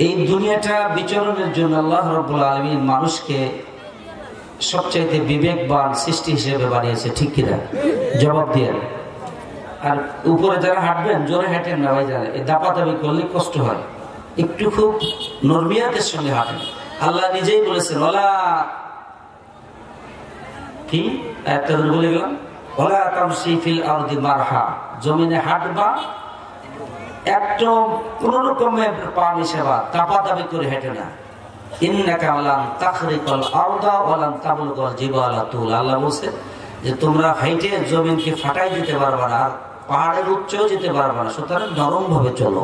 এই দুনিয়াটা বিচরণের জন্য আল্লাহ রাব্বুল আলামিন মানুষকে সবচাইতে বিবেকবান সৃষ্টি হিসেবে বানিয়েছে, ঠিক কিনা? জবাব দিয়ে। আর উপরে যারা হাঁটবেন জোরে হাঁটেন না ভাই, যারা এই দাপাদাপি করলে কষ্ট হয়, একটু খুব নরমিয়াতের সঙ্গে হাঁটেন। আল্লাহ নিজেই বলেছেন ওলা কি একটা বলে গেলাম, ওলা তামশি ফিল আরদি মারহা, জমিনে হাঁটবা একদম কোন রকমের পা মিশাবা, দাপাদাপি করে হেঁটে না। ইন্নাকা লান তাখরিকাল আরদা ওয়া লান তাবলুগাল জিবালা তুল। আল্লাহ বলছে যে তোমরা হাইটে জমিনকে ফাটাই দিতে পারবে না, আর পাহাড়ের উচ্চও যেতে পারবে না, সুতরাং নরম ভাবে চলো।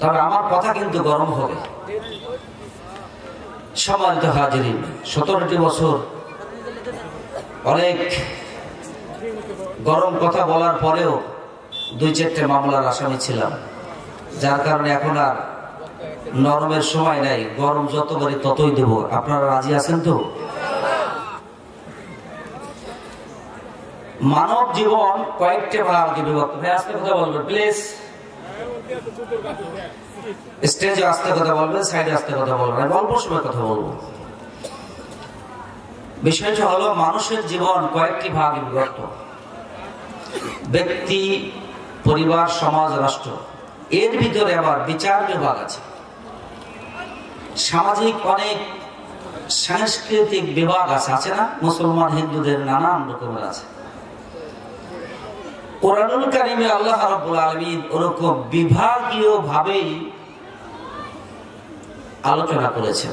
তবে আমার কথা কিন্তু গরম হবে। সম্মানিত হাজিরিন, 17টি বছর অনেক গরম কথা বলার পরেও 2-4টে মামলার আসামি ছিলাম, যার কারণে এখন আর নরমের সময় নাই, গরম যতবারই ততই দেব। আপনারা রাজি আছেন তো? মানব জীবন কয়েকটা ভাগে বিভক্ত। আস্তে কথা বলবেন প্লিজ, স্টেজে আস্তে কথা বলবেন, সাইডে আস্তে কথা বলবেন, আমি অল্প সময় কথা বলবো। বিষয়টা হলো মানুষের জীবন কয়েকটি ভাগে বিভক্ত: ব্যক্তি, পরিবার, সমাজ, রাষ্ট্র। এর ভিতরে আবার বিচার বিভাগ আছে, সামাজিক অনেক সাংস্কৃতিক বিভাগ আছে, আছে না? মুসলমান হিন্দুদের নানান রকমের আছে। কোরআনুল কারীমে আল্লাহ রাব্বুল আলামিন ওরকম বিভাগীয় ভাবেই আলোচনা করেছেন।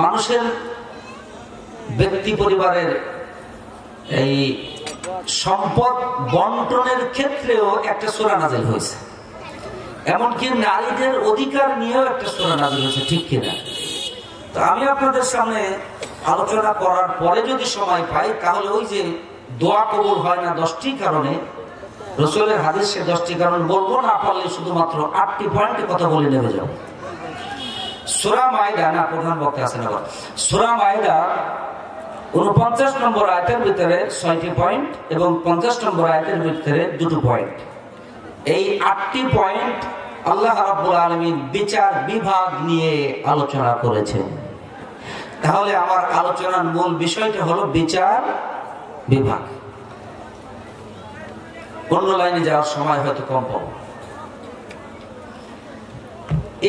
মানুষের ব্যক্তি পরিবারের এই সম্পদ বন্টনের ক্ষেত্রেও একটা সূরা নাযিল হয়েছে, এমনকি নারীদের অধিকার নিয়েও একটা সূরা নাযিল হয়েছে, ঠিক কিনা? তো আমি আপনাদের সামনে আলোচনা করার পরে যদি সময় পাই, তাহলে ওই যে দোয়া কবুল হয় না 10টি কারণে, রাসূলের হাদিসে 10টি কারণ বলবো না, পারলে শুধুমাত্র 8টি পয়েন্টে কথা বলে নেমে যাও। সূরা মাইদা, না প্রধান বক্তা আছেন আবার, সূরা মাইদা 49 নম্বর আয়াতের ভিতরে 6টি পয়েন্ট এবং 50 নম্বর আয়াতের ভিতরে 2টি পয়েন্ট। এই 8টি পয়েন্ট আল্লাহ রাব্বুল আলামিন বিচার বিভাগ নিয়ে আলোচনা করেছেন। তাহলে আমার আলোচনার মূল বিষয়টা হলো বিচার বিভাগ। অন্য লাইনে যাওয়ার সময় হয়তো কম পাবো।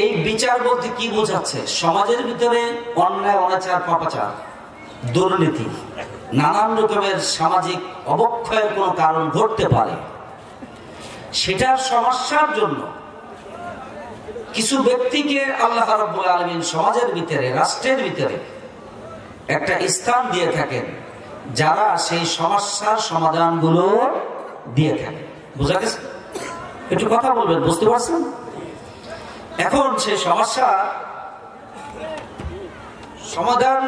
এই বিচার বলতে কি বোঝাচ্ছে? সমাজের ভিতরে অন্যায়, অনাচার, পাপাচার, দুর্নীতি, নানান রকমের সামাজিক অবক্ষয়ের কোন কারণ ঘটতে পারে, সেটার সমস্যার জন্য কিছু ব্যক্তিকে আল্লাহ রাব্বুল আলামিন সমাজের ভিতরে, রাষ্ট্রের ভিতরে একটা স্থান দিয়ে থাকেন, যারা সেই সমস্যার সমাধানগুলো দিয়ে থাকেন। বুঝা গেছে? একটু কথা বলবেন, বুঝতে পারছেন? এখন সেই সমস্যা সমাধান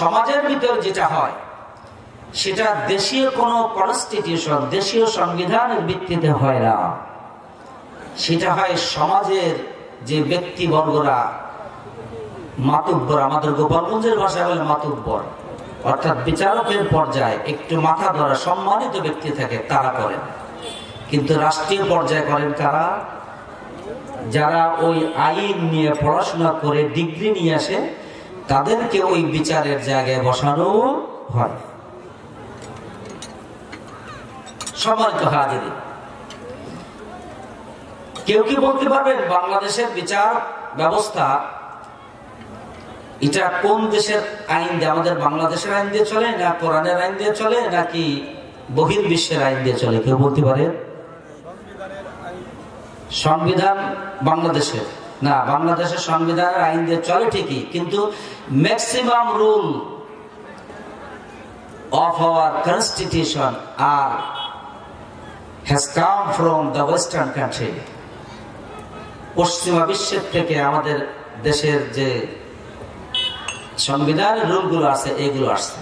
সমাজের ভিতর যেটা হয়, সেটা দেশীয় কোনো কনস্টিটিউশন, দেশীয় সংবিধানের ভিত্তিতে হয় না, সেটা হয় সমাজের যে ব্যক্তিবর্গরা, মাতুব্বর, আমাদের গোপালগঞ্জের ভাষায় বলে মাতুব্বর, অর্থাৎ বিচারকের পর্যায়ে একটু মাথা ধরা সম্মানিত ব্যক্তি থাকে, তারা করেন। কিন্তু রাষ্ট্রীয় পর্যায়ে করেন কারা? যারা ওই আইন নিয়ে পড়াশোনা করে ডিগ্রি নিয়ে আসে, তাদেরকে ওই বিচারের জায়গায় বসানো হয়। সম্মানিত হাজিরিন, কেউ কি বলতে পারবেন বাংলাদেশের বিচার ব্যবস্থা এটা কোন দেশের আইন দিয়ে? আমাদের বাংলাদেশের আইন দিয়ে চলে, না কোরআনের আইন দিয়ে চলে, নাকি বহির্বিশ্বের আইন দিয়ে চলে? কেউ বলতে পারে? সংবিধান বাংলাদেশের না, বাংলাদেশের সংবিধানের আইন দিয়ে চলে ঠিকই, কিন্তু maximum rule of our constitution has come from the western country. পশ্চিমা বিশ্বের থেকে আমাদের দেশের যে সংবিধানের রুলগুলো আছে, এগুলো আসছে।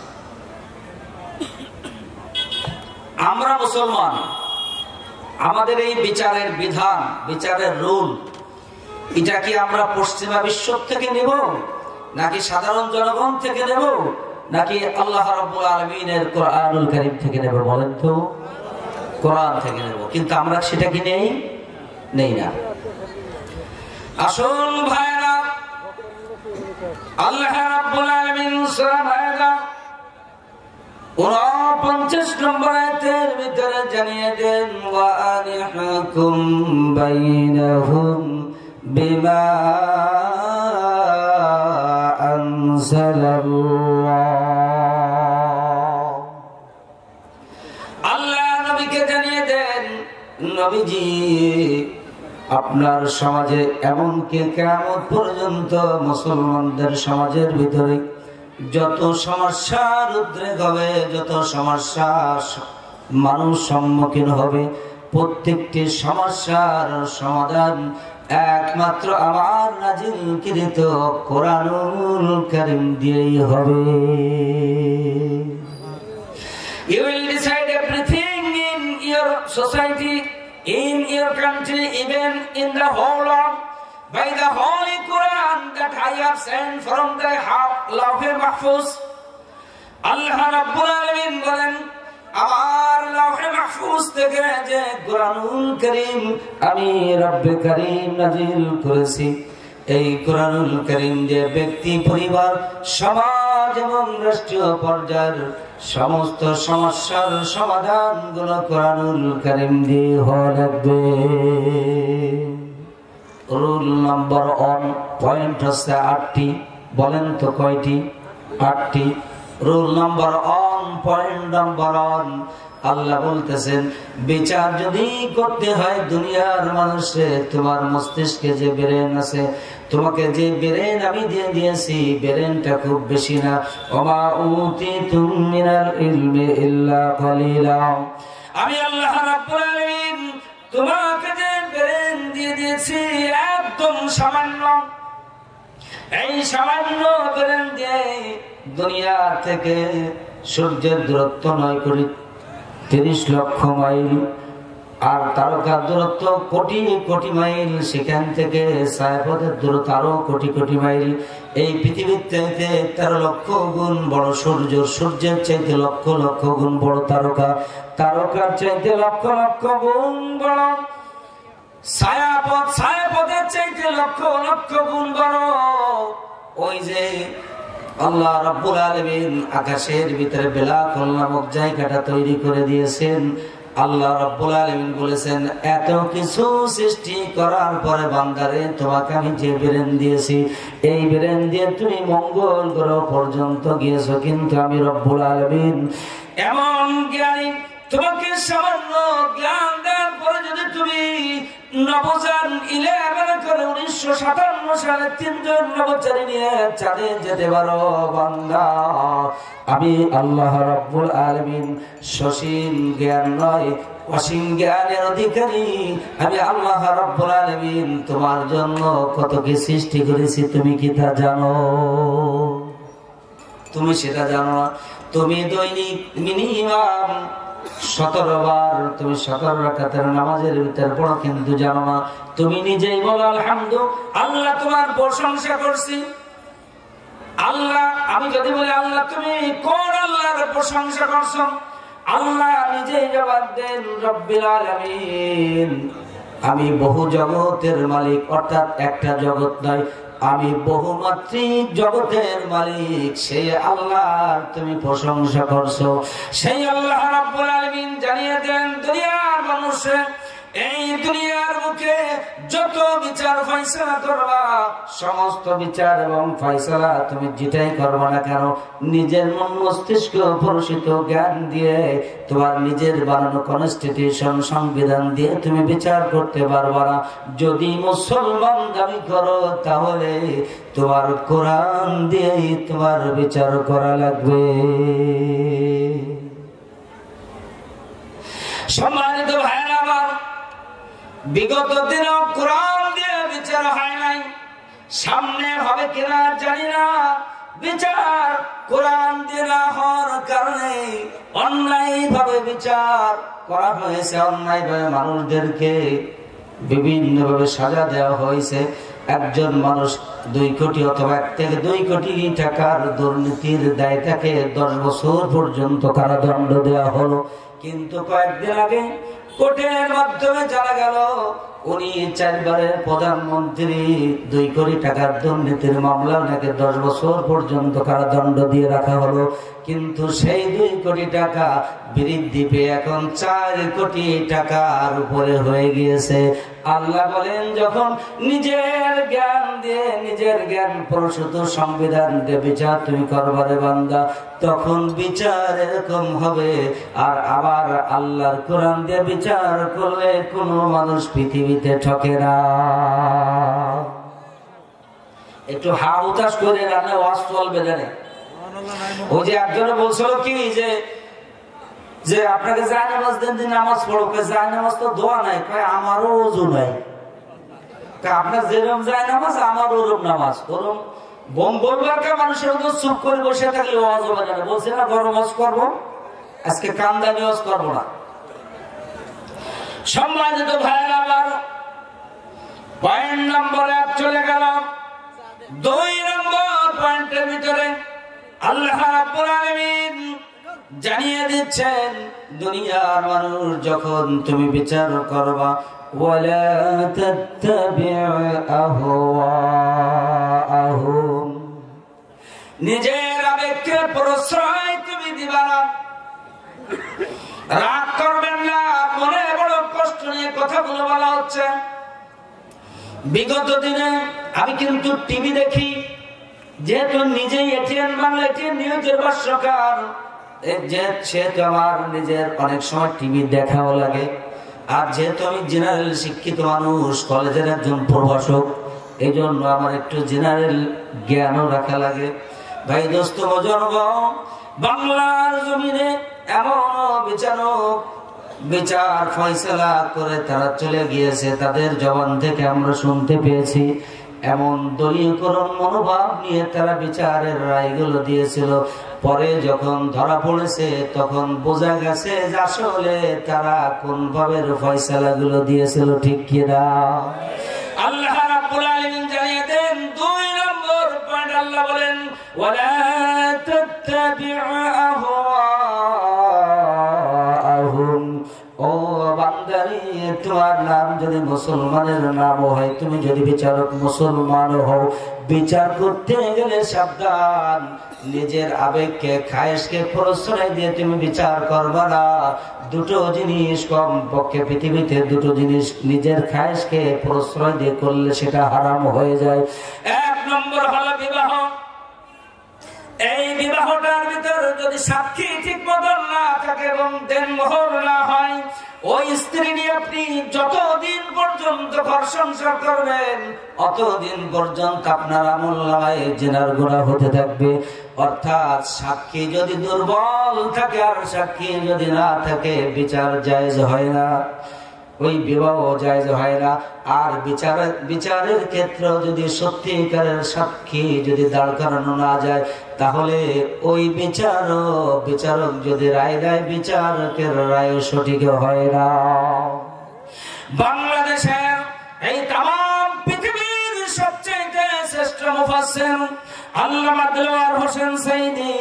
আমরা মুসলমান, আমাদের এই বিচারের বিধান, বিচারের রুল, এটা কি আমরা পশ্চিমা বিশ্ব থেকে নেব, নাকি সাধারণ জনগণ থেকে নেব, নাকি আল্লাহ রাব্বুল আলামিনের কোরআনুল কারীম থেকে নেব? বলেন তো। কোরআন থেকে নেব, কিন্তু আমরা সেটা কি নেই না। আসুন ভাইরা, আল্লাহ রাব্বুল আলামিন সূরা মায়েদা 49 নম্বর আয়াতের ভিতরে জানিয়ে দেন, ওয়া আনিহকুম বাইনাহুম বিমা আনজালাল্লাহ। আল্লাহ নবীকে জানিয়ে দেন, নবীজি আপনার সমাজে এমনকি কিয়ামত পর্যন্ত মুসলমানদের সমাজের ভিতরে যত সমস্যার উদ্রেক হবে, যত সমস্যার মানুষ সম্মুখীন হবে, প্রত্যেকটি সমস্যার সমাধান একমাত্র আমার নাজিলকৃত কোরআনুল কারীম দিয়েই হবে। You will decide everything in your society, in your country, even in the whole world, by the Holy Quran that I have sent from the Lawh-e Mahfuz. Allah Rabbul Alamin বলেন, আমার লওহে মাহফুজ থেকে যে কোরআনুল কারীম আমি রব্বে কারীম নাজিল করেছি, এই কোরআনুল কারীম দিয়ে ব্যক্তি, পরিবার, সমাজ এবং রাষ্ট্রীয় পর্যায়ের সমস্ত সমস্যার সমাধান গুলো কোরআনুল কারীম দিয়ে হওয়া লাগবে। রুল নাম্বার 1 পয়েন্ট হচ্ছে 8টি। বলেন তো কয়টি? 8টি। রুল নাম্বার 1 পয়েন্ট নাম্বার 1, আল্লাহ বলতেছেন বিচার যদি করতে হয় দুনিয়ার মানুষে, তোমার মস্তিষ্কে যে ব্রেন আছে, তোমাকে যে ব্রেন আমি দিয়ে দিয়েছি, ব্রেনটা খুব বেশি না। ওমা উতিতুম মিনাল ইলমি ইল্লা কলিলা। আমি আল্লাহ রাব্বুল আলামিন তোমাকে যে ব্রেন দিয়ে দিয়েছি একদম সামান্য। এই সামান্য ব্রেন দিয়ে দুনিয়া থেকে সূর্যের দূরত্ব 9 কোটি 30 লক্ষ মাইল, আর তারকার দূরত্ব কোটি কোটি মাইল, সেখান থেকে ছায়াপথের দূরত্ব আরো কোটি কোটি মাইল। এই পৃথিবীর চাইতে 13 লক্ষ গুণ বড় সূর্য, সূর্যের চাইতে লক্ষ লক্ষ গুণ বড় তারকা, তারকার চাইতে লক্ষ লক্ষ গুণ বড় ছায়াপথ, ছায়াপথের চাইতে লক্ষ লক্ষ গুণ বড় ওই যে আল্লাহ রাব্বুল আলামিন আকাশের ভিতরে বেলাকল নামক জায়গাটা তৈরি করে দিয়েছেন। আল্লাহ রাব্বুল আলামিন বলেছেন, এত কিছু সৃষ্টি করার পরে বান্দারে তোমাকে আমি যে ব্রেন দিয়েছি, এই ব্রেন দিয়ে তুমি মঙ্গল গ্রহ পর্যন্ত গিয়েছো, কিন্তু আমি রাব্বুল আলামিন এমন জ্ঞানী, তোমাকে সামান্য জ্ঞান দেওয়ার পরে যদি তুমি নবযান 11 করে 1957 সালে 3 জন নবচারী নিয়ে চাঁদে যেতে পারো বান্দা, আমি আল্লাহ রাব্বুল আলামিন সসীম জ্ঞান নয়, অসীম জ্ঞানের অধিকারী আমি আল্লাহ রাব্বুল আলামিন তোমার জন্য কত কি সৃষ্টি করেছি তুমি কি তা জানো? তুমি সেটা জানো না। তুমি দৈনিক মিনিমাম 17 বার তুমি 17 রাকাতের নামাজের ভিতর পড়ো, কিন্তু জানো না। তুমি নিজেই বলো আলহামদুলিল্লাহ, আল্লাহ তোমার প্রশংসা করছি। আল্লাহ, আমি যদি বলি আল্লাহ তুমি কোন আল্লাহর প্রশংসা করছো, আল্লাহ নিজেই জবাব দেন রব্বিল আলামিন, আমি বহু জগতের মালিক, অর্থাৎ একটা জগৎ নয়, আমি বহুমাত্রিক জগতের মালিক, সেই আল্লাহর তুমি প্রশংসা করছো। সেই আল্লাহ রাব্বুল আলামিন জানিয়ে দেন দুনিয়ার মানুষের, এই দুনিয়ার মুখে যত বিচার ফয়সালা করবা, সমস্ত বিচার এবং ফয়সালা তুমি যেটাই করবা না কেন, নিজের মন মস্তিষ্ক পরিচিত জ্ঞান দিয়ে, তোমার নিজের বানানো কনস্টিটিউশন সংবিধান দিয়ে তুমি বিচার করতে পারবা না। যদি মুসলমান দাবি করো তাহলে তোমার কোরআন দিয়েই তোমার বিচার করা লাগবে। সম্মানিত ভাইরা আমার, বিগত দিনেও কোরআন দিয়ে বিচার হয় নাই, সামনে হবে কিনা জানি না। বিচার কোরআন দিয়ে না হওয়ার কারণে অন্যায় ভাবে বিচার করা হয়েছে, অন্যায় ভাবে মানুষদেরকে বিভিন্ন ভাবে সাজা দেওয়া হয়েছে। একজন মানুষ 2 কোটি অথবা 1 থেকে 2 কোটি টাকার দুর্নীতির দায়ে তাকে 10 বছর পর্যন্ত কারাদণ্ড দেওয়া হলো, কিন্তু কয়েকদিন আগে কোর্টের মাধ্যমে জানা গেল উনি 4 বারের প্রধানমন্ত্রী, 2 কোটি টাকার দুর্নীতির মামলা, ওনাকে 10 বছর পর্যন্ত কারাদণ্ড দিয়ে রাখা হলো। কিন্তু সেই 2 কোটি টাকা বৃদ্ধি পেয়ে এখন 4 কোটি টাকার উপরে হয়ে গিয়েছে। আল্লাহ বলেন, যখন নিজের জ্ঞান দিয়ে, নিজের জ্ঞান প্রসূত সংবিধান দিয়ে বিচার তুমি করবারে বান্দা, তখন বিচার এরকম হবে। আর আবার আল্লাহর কোরআন দিয়ে বিচার করলে কোনো মানুষ পৃথিবীতে ঠকে না। একটু হা উতাস করে রান্না ওয়াজ চলবে জানে। ওই যে একজনে বলছিল কি যে আপনাকে জায়নামাজ দেন, দিন নামাজ পড়ো। জায়নামাজ তো দোয়া নাই, আমারও ওযু নাই। আপনার যেরকম জায়নামাজ আমার ওরম নামাজ। ওরম বোম বলবার কে মানুষের মতো চুপ করে বসে থাকলে ওয়াজ হবে না। বলছি না গরম ওয়াজ করবো, আজকে কান্দানি ওয়াজ করবো না। সম্মানিত ভাইয়ের, আবার পয়েন্ট নম্বর 1 চলে গেল। 2 নম্বর পয়েন্টের ভিতরে আল্লাহ রাব্বুল আলামিন জানিয়ে দিচ্ছেন, দুনিয়ার মানুষ যখন তুমি বিচার করবা, ওয়ালা তাত্তাবি'উ আহওয়াআহুম, নিজের আবেগকে প্রশ্রয় তুমি দিবা না। রাগ করবেন না, মনে বড় কষ্ট নিয়ে কথাগুলো বলা হচ্ছে। বিগত দিনে আমি কিন্তু টিভি দেখি, যেহেতু নিজেই এটিএন বাংলা এটিএন নিউজের ভাষ্যকার, সেহেতু আমার নিজের অনেক সময় টিভি দেখাও লাগে। আর যেহেতু আমি জেনারেল শিক্ষিত মানুষ, কলেজের একজন প্রভাষক, এই জন্য আমার একটু জেনারেল জ্ঞানও রাখা লাগে। ভাই দোস্ত বুজুর্গ, বাংলার জমিনে এমন বিচার ফয়সালা করে তারা চলে গিয়েছে, তাদের জবান থেকে আমরা শুনতে পেয়েছি। এমন দলীয়করণ মনোভাব নিয়ে তারা বিচারের রায়গুলো দিয়েছিল। পরে যখন ধরা পড়েছে তখন বোঝা গেছে যে আসলে তারা কোন ভাবে ফয়সালাগুলো দিয়েছিল, ঠিক কিনা? আল্লাহ রাব্বুল আলামিন জানিয়ে দেন 2 নম্বর পয়েন্ট। আল্লাহ বলেন, ওয়ালা তাত্তাবি'উ আহওয়াআহুম, ও বান্দারে, তোমার নাম যদি মুসলমানের নাম হয়, তুমি যদি বিচারক মুসলমান হও, বিচার করতে গেলে সাবধান, নিজের আবেগকে খায়েশকে প্রশ্রয় দিয়ে তুমি বিচার করবা না। 2 জিনিস কমপক্ষে পৃথিবীতে 2 জিনিস নিজের খায়েশকে প্রশ্রয় দিয়ে করলে সেটা হারাম হয়ে যায়। 1 নম্বর হলো বিবাহ। এই বিবাহটার ভিতরে যদি সাক্ষী ঠিক মতন না থাকে এবং দেনমোহর না হয়, ওই স্ত্রী নিয়ে আপনি যতদিন পর্যন্ত ঘর সংসার করবেন, অতদিন পর্যন্ত আপনার আমলনামায় জিনার গুনাহ হতে থাকবে। অর্থাৎ সাক্ষী যদি দুর্বল থাকে আর সাক্ষী যদি না থাকে, বিচার জায়েজ হয় না, ওই বিবাহ জায়েজ হয় না। আর বিচারের ক্ষেত্রে যদি সত্যিকারের সাক্ষী যদি দাঁড় করানো না যায়, তাহলে ওই বিচারক যদি রায় দেয়, বিচারকের রায় সঠিক হয় না। বাংলাদেশের এই তাম পৃথিবীর সবচেয়ে শ্রেষ্ঠ মুফাসসির আল্লামা দিলওয়ার হোসেন সাইদি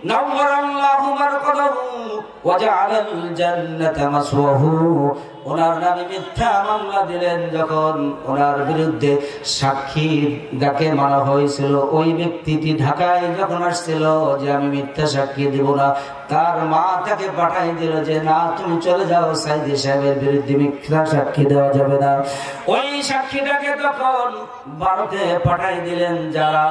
নাওয়ারাল্লাহু মারকাদাহু ওয়া জাআলাল জান্নাতা মাসওয়াহু, ওনার নামে মিথ্যা মামলা দিলেন। যখন ওনার বিরুদ্ধে সাক্ষী ডাকে মানা হয়েছিল, ওই ব্যক্তিটি ঢাকায় যখন আসছিল যে আমি মিথ্যা সাক্ষী দিব না, তার মা তাকে পাঠাই দিল যে না, তুমি চলে যাও, সাইদি সাহেবের বিরুদ্ধে মিথ্যা সাক্ষী দেওয়া যাবে না। ওই সাক্ষীটাকে তখন ভারতে পাঠাই দিলেন। যারা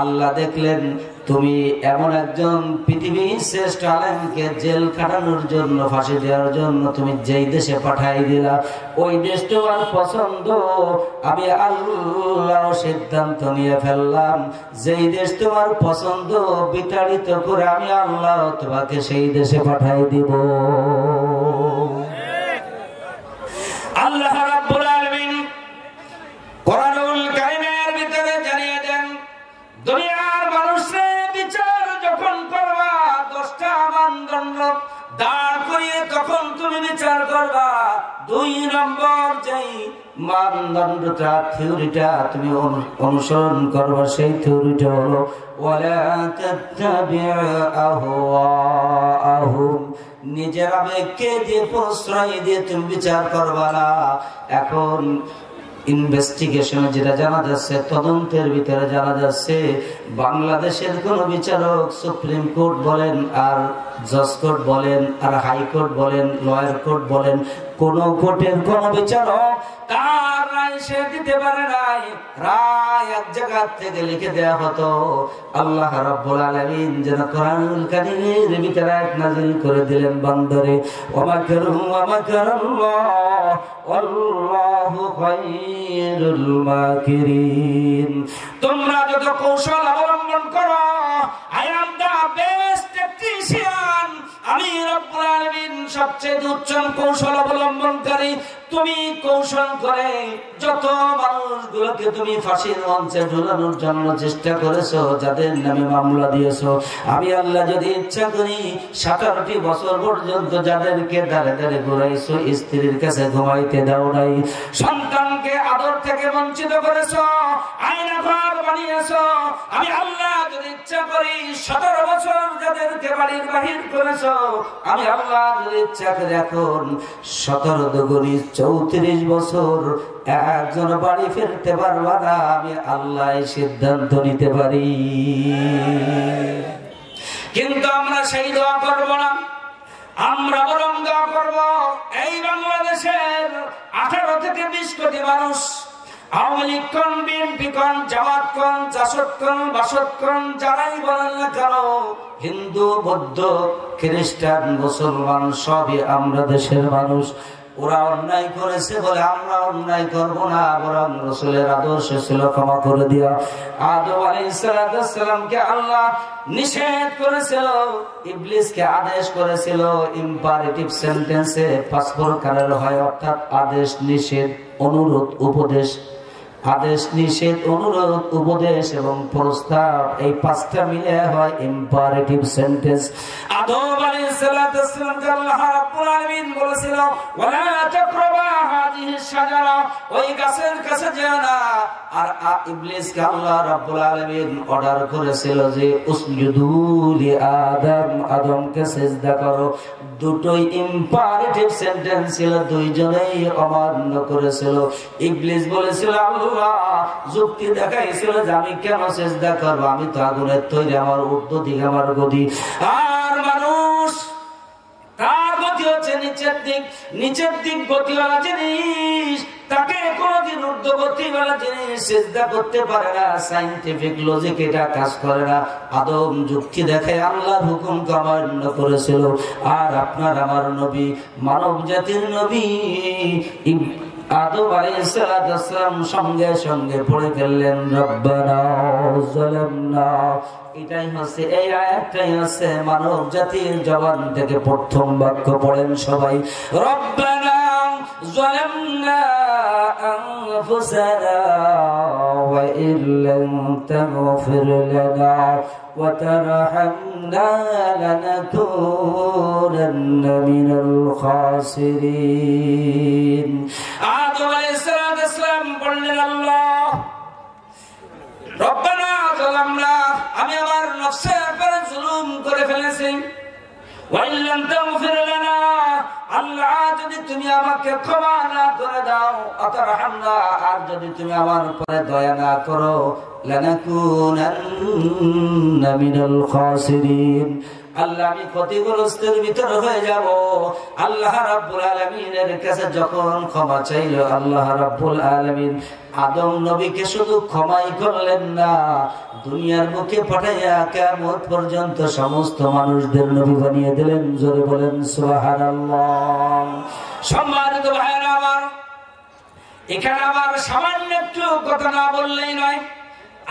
আল্লাহ দেখলেন তুমি এমন একজন পৃথিবীর শ্রেষ্ঠ আলেমকে জেল কাটানোর জন্য, ফাঁসি দেওয়ার জন্য তুমি যেই দেশে পাঠাই দিলা, ওই দেশ তোমার পছন্দ। আমি আল্লাহ সিদ্ধান্ত নিয়ে ফেললাম, যেই দেশ তোমার পছন্দ বিতাড়িত করে আমি আল্লাহ তোমাকে সেই দেশে পাঠাই দিব। আল্লাহ রাব্বুল আলামিন কোরআনুল কারীমের ভিতরে জানিয়ে দেন, দুনিয়ার মানুষের বিচার যখন করবা, 10টা মানদণ্ড দাঁড় করিয়ে তখন তুমি বিচার করবা। 2 নম্বর যেই মানদণ্ডটা, থিওরিটা তুমি অনুসরণ করবা। সেই থিওরিটা হলো ওয়ালা তাত্তাবি' আহওয়াআহুম, নিজের আবেগকে দিয়ে প্রশ্রয় দিয়ে তুমি বিচার করবা না। এখন ইনভেস্টিগেশনে যেটা জানা যাচ্ছে, তদন্তের ভিতরে জানা যাচ্ছে, বাংলাদেশের কোন বিচারক, সুপ্রিম কোর্ট বলেন আর জজ কোর্ট বলেন আর হাইকোর্ট বলেন, লয়ার কোর্ট বলেন, কোন কোর্টের কোন বিচারক তার রায় সে দিতে পারে নাই। রায় এক জায়গা থেকে লিখে দেয়া হতো। আল্লাহ রাব্বুল আলামিন যেন কোরআনুল কারীমের ভিতরে আয়াত নাযিল করে দিলেন, বান্দারে ওয়ামাকারু ওয়ামাকারাল্লাহ ওয়াল্লাহু খায়রুল মাকিরিন। তোমরা যত কৌশল অবলম্বন করো, I am the best technician, আমি রব্বুল আলামিন সবচেয়ে উত্তম কৌশল অবলম্বনকারী। তুমি কৌশল করে যত মানুষগুলোকে তুমি ফাঁসির মঞ্চে ঝুলানোর জন্য চেষ্টা করেছো, যাদের নামে মামলা দিয়েছো, আমি আল্লাহ যদি ইচ্ছা করি 17টি বছর পর্যন্ত যাদেরকে দাঁড়ে দাঁড়ে ঘুরাইছো, স্ত্রীর কাছে ঘুমাইতে দাও নাই, সন্তানকে আদর থেকে বঞ্চিত করেছো, আয়না ঘর বানিয়েছো, আমি আল্লাহ যদি ইচ্ছা করি 17 বছর যাদেরকে বাড়ির বাহির করেছো, আমি আল্লাহ যদি ইচ্ছা করি এখন 17 দুগুণী 34 বছর একজন বাড়ি ফিরতে পারবা না। আমি আল্লাহ সিদ্ধান্ত নিতে পারি। কিন্তু আমরা সেই দোয়া করব না, আমরা বরং দোয়া করব এই বাংলাদেশের 18 থেকে 20 কোটি মানুষ, আওয়ামী লীগ কোন, বিএনপি কোন, জামাত কোন, জাসদ কোন, বাসদ কোন, যারাই বলেন না কেন, হিন্দু, বৌদ্ধ, খ্রিস্টান, মুসলমান সবই আমরা দেশের মানুষ। ওরা অন্যায় করেছে বলে আমরা অন্যায় করব না, বরং রাসূলের আদর্শ ছিল ক্ষমা করে দেওয়া। আদম আলাইহিস সালামকে আল্লাহ নিষেধ করেছিল, ইবলিসকে আদেশ করেছিল। ইম্পারেটিভ সেন্টেন্সে 5 প্রকারের হয়, অর্থাৎ আদেশ, নিষেধ, অনুরোধ, উপদেশ। আদেশ, নিষেধ, অনুরোধ, উপদেশ এবং প্রস্তাব, এই 5টা মিলে হয় ইম্পারেটিভ সেন্টেন্স। আদম আলাইহিস সালামকে আল্লাহ রাব্বুল আলামিন বলেছিল ওয়ালা তাকরাবা হাযিহিস শাজারা, ওই গাছের কাছে যেও না। আর ইবলিসকে আল্লাহ রাব্বুল আলামিন অর্ডার করেছিল যে উসজুদু লি আদম, আদমকে সিজদা করো। দুটোই ইম্পারেটিভ সেন্টেন্স ছিল, দুইজনেই অমান্য করেছিল। ইবলিস বলেছিল, আল্লাহ যুক্তি দেখাইছিল যে আমি কেন সিজদা করব, আমি তো আগুনের তৈরি, আমার ঊর্ধ্ব দিক আমার গতি। আর মানুষ তার গতি হচ্ছে নিচের দিক, নিচের দিক গতিওয়ালা জিনিস, তাকে কোনদিন ঊর্ধ্বগতিওয়ালা জিনিস সিজদা করতে পারে না। সায়েন্টিফিক লজিক এটা কাজ করে না। আদম যুক্তি দেখে আল্লাহর হুকুমকে অমান্য করেছিল। আর আপনার আমার নবী, মানব জাতির নবী আদম আলাইহিস সালাম সঙ্গে সঙ্গে পড়ে ফেললেন রব্বানা যালামনা। এটাই হচ্ছে, এই আয়াতটাই হচ্ছে মানব জাতির জবান থেকে প্রথম বাক্য। পড়েন সবাই, রব্বানা যালামনা আনফুসানা ওয়া ইল্লাম তাগফির লানা ওয়া তারহামনা লানাকুনান্না মিনাল খাসিরিন। আদম আলাইহিস সালাম বললেন, আল্লাহ রব্বানা যালামনা, আমি আমার নফসের উপরে জুলুম করে ফেলেছি, ওয়া ইল্লাম তাগফির লানা, আল্লাহ যদি তুমি আমাকে ক্ষমা না করে দাও, আতারহামনা, আর যদি তুমি আমার উপরে দয়া না করো, লানাকুনান্না মিনাল খাসিরিন, আল্লাহ আমি ক্ষতিগ্রস্তের ভিতর হয়ে যাব। আল্লাহ রাব্বুল আলামিনের কাছে যখন ক্ষমা চাইল, আল্লাহ রাব্বুল আলামিন আদম নবীকে শুধু ক্ষমাই করলেন না, দুনিয়ার বুকে পাঠাইয়া কিয়ামত পর্যন্ত সমস্ত মানুষদের নবী বানিয়ে দিলেন। জোরে বলেন সুবহানাল্লাহ। সম্মানিত ভাইরা আমার, এখানে আমার সামান্য একটু কথা না বললেই নয়।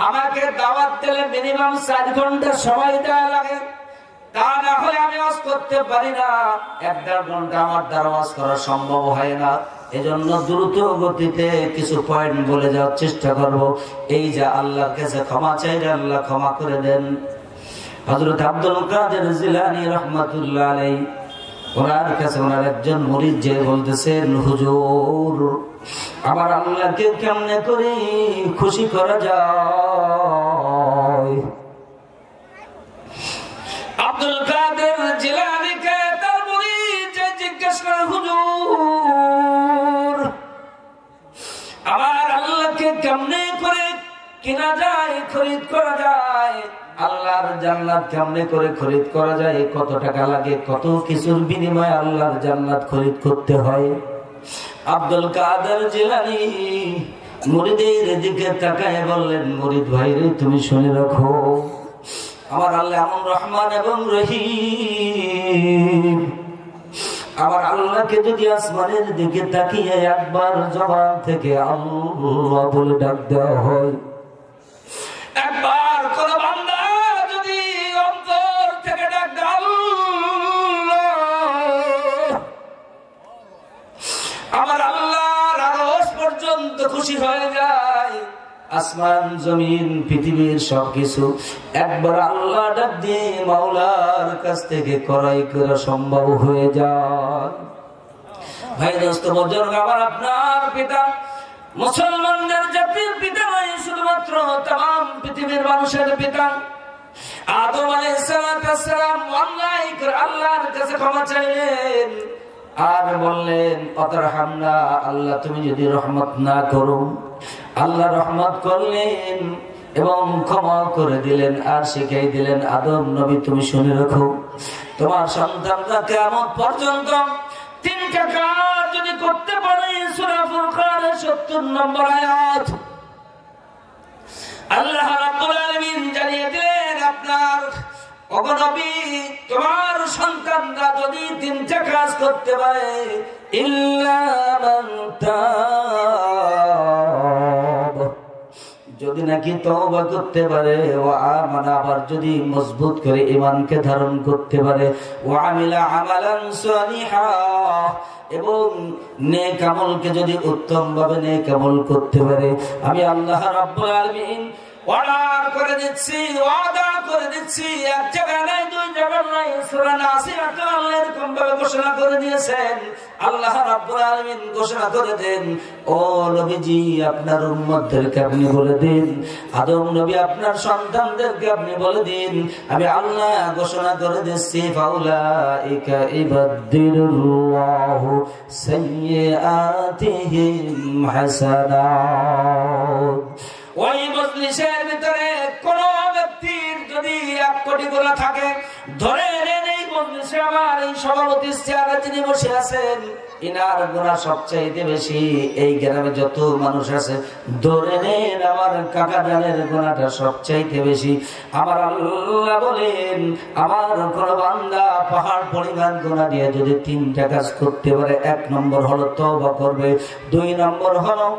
আমাকে দাওয়াত দিলে মিনিমাম 4 ঘন্টা সময় দেওয়া লাগে, তা না হলে আমি ওয়াজ করতে পারি না। 1-1.5 ঘন্টা আমার দ্বারা ওয়াজ করা সম্ভব হয় না। এজন্য দ্রুত গতিতে কিছু পয়েন্ট বলে যাওয়ার চেষ্টা করব। এই যে আল্লাহর কাছে ক্ষমা চাইলে আল্লাহ ক্ষমা করে দেন। হযরত আব্দুল কাদের জিলানী রাহমাতুল্লাহ আলাইহি ওনার কাছে ওনার একজন মুরিদ যে বলতেছেন, হুজুর আমার আল্লাহকে কেমনে করে খুশি করা যায়? আব্দুল কাদের জিলানীকে তার মুরিদ যে জিজ্ঞেস করে, হুজুর আমার আল্লাহকে কেমনে করে কেনা যায়, খরিদ করা যায়? আল্লাহর জান্নাত কেমনে করে খরিদ করা যায়? কত টাকা লাগে? কত কিছুর বিনিময়ে আল্লাহর জান্নাত খরিদ করতে হয়? আব্দুল কাদের জিলানী মুরিদের দিকে তাকায় বললেন, মুরিদ ভাই রে, তুমি শুনে রাখো, আমার আল্লাহ এমন রহমান এবং রহিম, আমার আল্লাহকে যদি আসমানের দিকে তাকিয়ে একবার জবান থেকে আল্লাহ বলে ডাক দেওয়া হয়, একবার কোন বান্দা যদি অন্তর থেকে ডাক দেয় আল্লাহ, আমার আল্লাহর আরশ পর্যন্ত খুশি হয়ে যায়। আসমান জমিন পৃথিবীর সবকিছু একবার আল্লাহ ডাক দিয়ে মাওলার কাছ থেকে ক্রয় করা সম্ভব হয়ে যায়। ভাই দোস্ত বুজুর্গ, আমার আপনার পিতা মুসলমানদের জাতির পিতা নয়, শুধুমাত্র তাম পৃথিবীর মানুষের পিতা আদম আলাইহিস সালাম অন্যায় করে আল্লাহর কাছে ক্ষমা চাইলেন আর বললেন, অতরহামনা, আল্লাহ তুমি যদি রহমত না করো। আল্লাহ রহমত করলেন এবং ক্ষমা করে দিলেন আর শিখিয়ে দিলেন, আদম নবী তুমি শুনে রাখো, তোমার সন্তানরা কিয়ামত পর্যন্ত 3টা কাজ যদি করতে পারে, সূরা ফুরকানের 70 নম্বর আয়াত আল্লাহ রাব্বুল আলামিন জানিয়ে দিলেন, আপনার ওগো নবী তোমার সন্তানরা যদি 3টা কাজ করতে পারে, ইল্লা মান তাব, যদি নাকি তওবা করতে পারে, ওয়া আমানা, আবার যদি মজবুত করে ঈমানকে ধারণ করতে পারে, ওয়া আমিলা আমালান সালিহা, এবং নেক আমলকে যদি উত্তম ভাবে নেক আমল করতে পারে, আমি আল্লাহ রাব্বুল আলামিন অর্ডার করে দিচ্ছি, ওয়াদা করে দিচ্ছি, এক জায়গা নাই, 2 জায়গা নাই, সূরা নাসিয়াতে আল্লাহ এরকম ভাবে ঘোষণা করে দিয়েছেন। আল্লাহ রাব্বুল আলামিন ঘোষণা করে দেন, ও নবীজি আপনার উম্মতদেরকে আপনি বলে দিন, আদম নবী আপনার সন্তানদেরকে আপনি বলে দিন, আমি আল্লাহ ঘোষণা করে দিচ্ছি, ফাউলাইকা ইবাদদিলুল্লাহু সাইয়্যাতিহিম হাসানাত। ওই মজলিসের ভিতরে কোন ব্যক্তির যদি 1 কোটি গুনাহ থাকে, ধরে নেন এই মজলিসে আমার এই সভাপতি চেয়ারে যিনি বসে আছেন, ইনার গুনাহ সবচাইতে বেশি। এই গ্রামে যত মানুষ আছে, ধরে নেন আমার কাকা জানের গুনাহটা সবচাইতে বেশি। আমার আল্লাহ বলেন, আমার কোন বান্দা পাহাড় পরিমাণ গুনাহ দিয়ে যদি 3টা কাজ করতে পারে, 1 নম্বর হলো তওবা করবে, 2 নম্বর হলো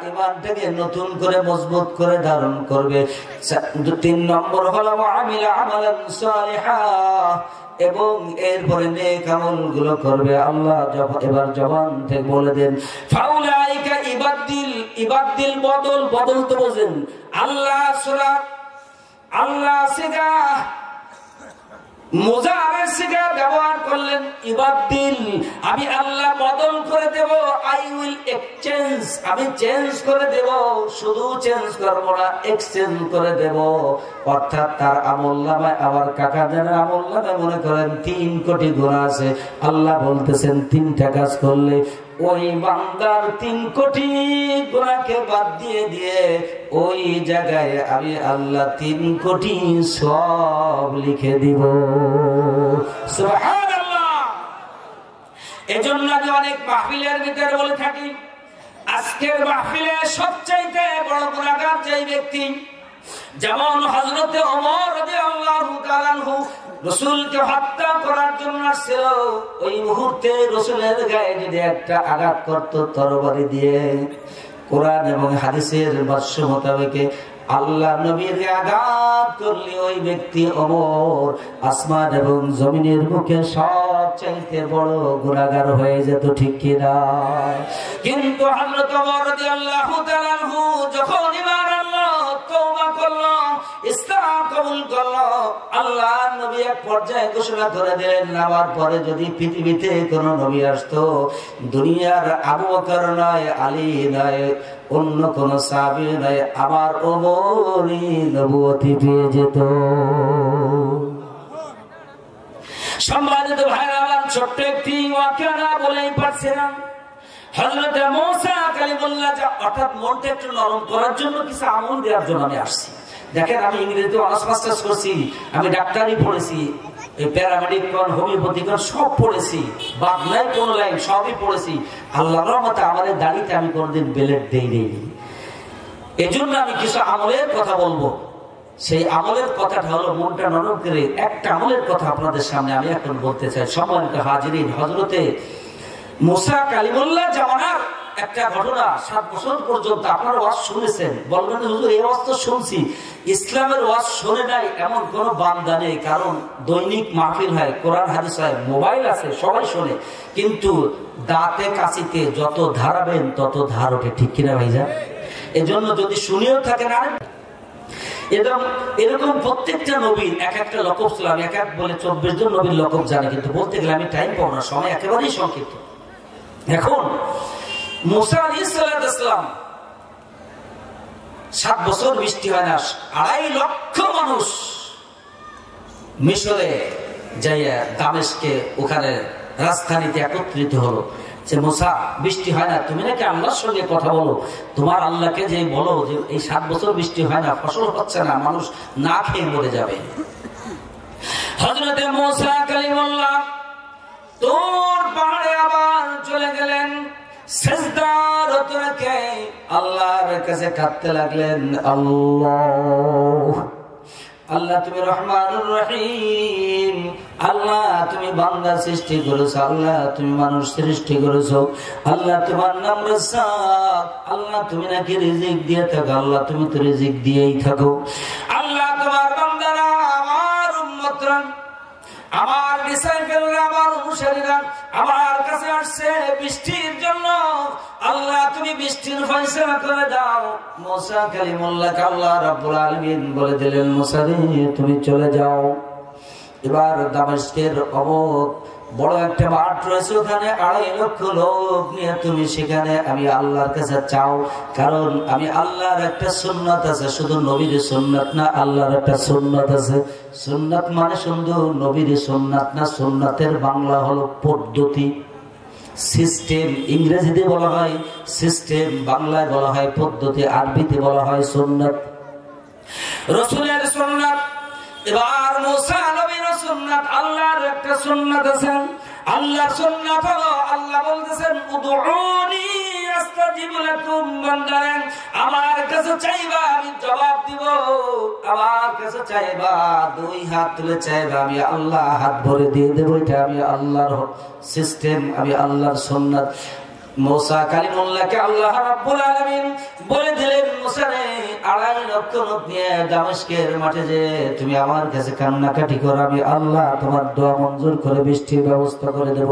ঈমানটাকে নতুন করে মজবুত করে ধারণ করবে, 3 নম্বর হলো আমিলা আমালান সালিহা, এবং এরপরে নেক আমলগুলো করবে। আল্লাহ এবার জবান থেকে বলে দেন, ফাউলাইকা ইবাদদিল, বদল তো বোঝেন, আল্লাহ সূরা আল্লাহ সিগা মুজাহারের সিগা ব্যবহার করলেন, ইবাদদিল, আমি আল্লাহ বদল করে দেব, আই উইল এক্সচেঞ্জ, আমি চেঞ্জ করে দেব, শুধু চেঞ্জ করব না, এক্সচেঞ্জ করে দেব। অর্থাৎ তার আমলনামায়, আমার কাকা জানের আমলনামায় মনে করেন 3 কোটি গুনাহ আছে, আল্লাহ বলতেছেন 3টা কাজ করলে ওই বান্দার 3 কোটি গুনাহকে বাদ দিয়ে ওই জায়গায় আমি আল্লাহ 3 কোটি সওয়াব লিখে দিব। সুবহানাল্লাহ। এজন্য আমি অনেক মাহফিলের ভিতরে বলে থাকি, আজকের মাহফিলে সবচাইতে বড় গুনাহগার যেই ব্যক্তি, যেমন হযরত ওমর রাদিয়াল্লাহু তাআলা আনহু রাসূলকে হত্যা করার জন্য আসছিল, ওই মুহূর্তে রাসূলের গায়ে যদি একটা আঘাত করত তরবারি দিয়ে, কোরআন এবং হাদিসের ভাষ্য মোতাবেক আল্লাহ নবীর আঘাত করলে ওই ব্যক্তি ওমর আসমান এবং জমিনের মুখে সবচাইতে বড় গুনাহগার হয়ে যেত, ঠিক কিনা? কিন্তু হযরত ওমর রাদিয়াল্লাহু তাআলা আনহু যখন ঈমান আনলো, তওবা করলো, ইসলাম কবুল করলো, আল্লাহ আল্লাহ নবী এক পর্যায়ে ঘোষণা করে দিলেন, আমার পরে যদি পৃথিবীতে কোন নবী আসতো, দুনিয়ার আবু বকর নয়, আলী নয়, অন্য কোন সাহাবী নয়, আমার ওমরই নবুয়তি পেয়ে যেত। সম্মানিত ভাইরা আমার, ছোট্ট একটি ওয়াকিয়া না বলেই পারছে না। হযরত মুসা কালিমুল্লাহ অর্থাৎ মনটা একটু নরম করার জন্য কিছু আমল দেওয়ার জন্য আমি আসছি। দেখেন, আমি ইংরেজিতে অনার্স মাস্টার্স করছি, আমি ডাক্তারি পড়েছি, প্যারামেডিক হোমিওপ্যাথিক সব পড়েছি, বাদ নাই কোন লাইন, সবই পড়েছি। আল্লাহর রহমতে আমাদের দাড়িতে আমি কোনদিন বেলেট দেইনি। এজন্য আমি কিছু আমলের কথা বলবো। সেই আমলের কথাটা হলো মনটা নরম করে একটা আমলের কথা আপনাদের সামনে আমি এখন বলতে চাই। সম্মানিত হাজিরিন, হযরতে মুসা কালিমুল্লাহ জামানার একটা ঘটনা। 7 বছর পর্যন্ত আপনারা ওয়াজ শুনেছেন, বলবেন হুজুর এই ওয়াজ তো শুনছি, ইসলামের ওয়াজ শুনে নাই এমন কোন বান্দা নেই। কারণ দৈনিক মাহফিল হয়, কোরআন হাদিস হয়, মোবাইল আছে, সবাই শোনে, কিন্তু দাঁতে কাশিতে যত ধারাবেন তত ধার ওঠে, ঠিক কিনা ভাইজান? এজন্য যদি শুনেও থাকেন আর এরকম প্রত্যেকটা নবীর এক একটা লকব ছিল। আমি এক এক বলে 24 জন নবীর লকব জানি, কিন্তু বলতে গেলে আমি টাইম পাবো না, সময় একেবারেই সংক্ষিপ্ত। এখন মুসা আলাইহিস সালাম 7 বছর বৃষ্টি হয় না, 2.5 লক্ষ মানুষ মিশরে যাইয়া দামেস্কে ওখানে রাজধানীতে একত্রিত হলো যে মুসা বৃষ্টি হয় না, তুমি নাকি আল্লাহর সঙ্গে কথা বলো, তোমার আল্লাহকে যে বলো যে এই 7 বছর বৃষ্টি হয় না, ফসল হচ্ছে না, মানুষ না খেয়ে মরে যাবে। হযরতে মুসা কালিমুল্লাহ তোর পাহাড়ে আবার চলে গেলেন, সিজদারত রেখে আল্লাহর কাছে কাঁদতে লাগলেন, আল্লাহ আল্লাহ তুমি রহমানুর রহিম, আল্লাহ তুমি বান্দা সৃষ্টি করেছো, আল্লাহ তুমি মানুষ সৃষ্টি করেছো, আল্লাহ তোমার নাম রাজ্জাক, আল্লাহ তুমি নাকি রিজিক দিয়ে থাকো, আল্লাহ তুমি তো রিজিক দিয়েই থাকো। আল্লাহ তোমার বান্দারা, আমার উম্মতরা, আমার ডিসাইপলরা, আমার অনুসারীরা আমার কাছে আসছে বৃষ্টির জন্য, আল্লাহ তুমি বৃষ্টির ফয়সালা করে দাও। মুসা কালিমুল্লাহকে আল্লাহ রাব্বুল আলামিন বলে দিলেন, মুসা রে তুমি চলে যাও। এবার দামেস্কের অমুক বড় একটা মাঠ রয়েছে, ওখানে 2.5 লক্ষ লোক নিয়ে তুমি সেখানে আমি আল্লাহর কাছে চাও। কারণ আমি আল্লাহর একটা সুন্নাত আছে, শুধু নবীর সুন্নাত না, আল্লাহর একটা সুন্নাত আছে। সুন্নাত মানে শুধু নবীর সুন্নাত না, সুন্নাতের বাংলা হলো পদ্ধতি, সিস্টেম। ইংরেজিতে বলা হয় সিস্টেম, বাংলায় বলা হয় পদ্ধতি, আরবিতে বলা হয় সুন্নাত, রাসূলের সুন্নাত। এবার মুসা নবীর সুন্নাত, আল্লাহর একটা সুন্নাত আছে। আল্লাহর সুন্নাত হলো আল্লাহ বলতেছেন, উদউনি আস্তাজিব লাকুম, বান্দারা আমার কাছে চাইবা আমি জবাব দিব, আমার কাছে চাইবা 2 হাত তুলে চাইবা, আমি আল্লাহ হাত ভরে দিয়ে দেব। এটা আমি আল্লাহর সিস্টেম, আমি আল্লাহর সুন্নাত। মুসা কালিমুল্লাহকে আল্লাহ রাব্বুল আলামিন বলে দিলেন, মুসা রে 2.5 লক্ষ লোক নিয়ে দামেস্কের মাঠে যে তুমি আমার কাছে কান্নাকাটি করো, আমি আল্লাহ তোমার দোয়া মঞ্জুর করে বৃষ্টির ব্যবস্থা করে দেব।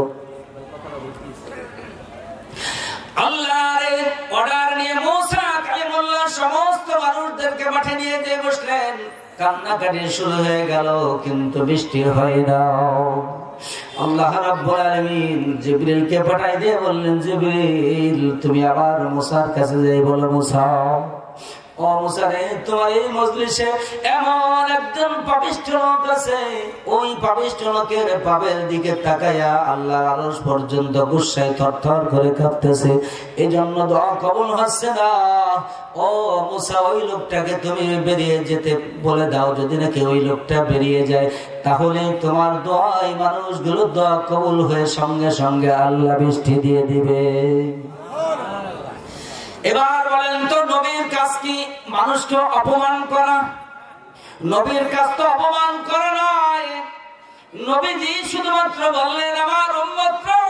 আল্লাহর অর্ডার নিয়ে মুসা কালিমুল্লাহ সমস্ত মানুষদেরকে মাঠে নিয়ে যেয়ে বসলেন, কান্নাকাটি শুরু হয়ে গেল, কিন্তু বৃষ্টি হয় না। আল্লাহ রাব্বুল আলামিন জিবরিলকে পাঠাই দিয়ে বললেন, জিবরিল তুমি আবার মুসার কাছে যাই বলো, মুসা ও মুসা রে তোমার এই মজলিসে এমন একজন পাপিষ্ঠ লোক আছে, ওই পাপিষ্ঠ লোকের পাপের দিকে তাকায়া আল্লাহর আরশ পর্যন্ত গুসায় থরথর করে কাঁপতেছে, এই জন্য দোয়া কবুল হচ্ছে না। ও মুসা ওই লোকটাকে তুমি বেরিয়ে যেতে বলে দাও, যদি নাকি ওই লোকটা বেরিয়ে যায় তাহলে তোমার দোয়ায় মানুষগুলো দোয়া কবুল হয়ে সঙ্গে সঙ্গে আল্লাহ বৃষ্টি দিয়ে দিবে। এবার বলেন তো নবীর কাজ কি? মানুষকে অপমান করা। নবীর কাজ তো অপমান করা নয়। নবীজি শুধুমাত্র বললেন, আমার উম্মতরা,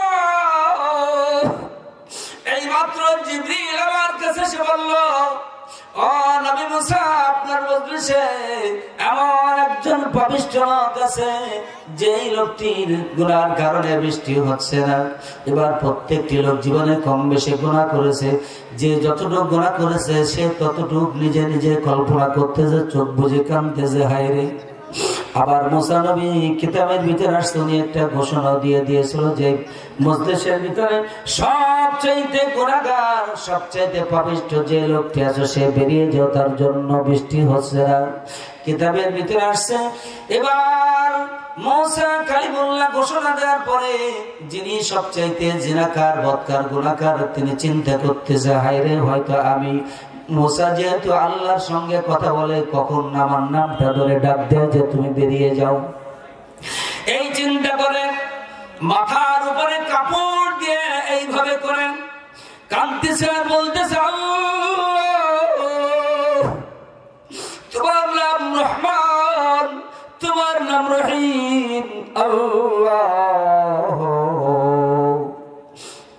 এই মাত্র জিবরিল আমার কাছে এসে বলল, ও নবী মুসা আপনার মজলিসে এমন একজন পাপিষ্ঠ লোক আছে, যেই লোকটির গুনার কারণে বৃষ্টি হচ্ছে না। এবার প্রত্যেকটি লোক জীবনে কম বেশি গুনাহ করেছে, যে যতটুকু গুনাহ করেছে সে ততটুকু নিজে নিজে কল্পনা করতেছে, চোখ বুজে কাঁদতেছে, হায় রে আবার মুসা নবী কিতাবের ভিতরে আসতে উনি একটা ঘোষণা দিয়ে দিয়েছিল যে মজলিসের ভিতরে সবচাইতে গুনাহগার, সবচাইতে পাপিষ্ঠ যে লোকটি আছে সে বেরিয়ে যাও, তার জন্য বৃষ্টি হচ্ছে না। কিতাবের ভিতরে আসছে। এবার মুসা কালিমুল্লাহ ঘোষণা দেওয়ার পরে যিনি সবচাইতে জিনাকার, বদকার, গুনাহগার, তিনি চিন্তা করতেছে, হায়রে হয়তো আমি মুসা যেহেতু আল্লাহর সঙ্গে কথা বলে, কখন আমার নামটা ধরে ডাক দেয় যে তুমি বেরিয়ে যাও, এই চিন্তা করে মাথার উপরে কাপড় দিয়ে এইভাবে করে কাঁদতেছে আর বলতেছে, তোমার নাম রহমান, তোমার নাম রহিম, আল্লাহ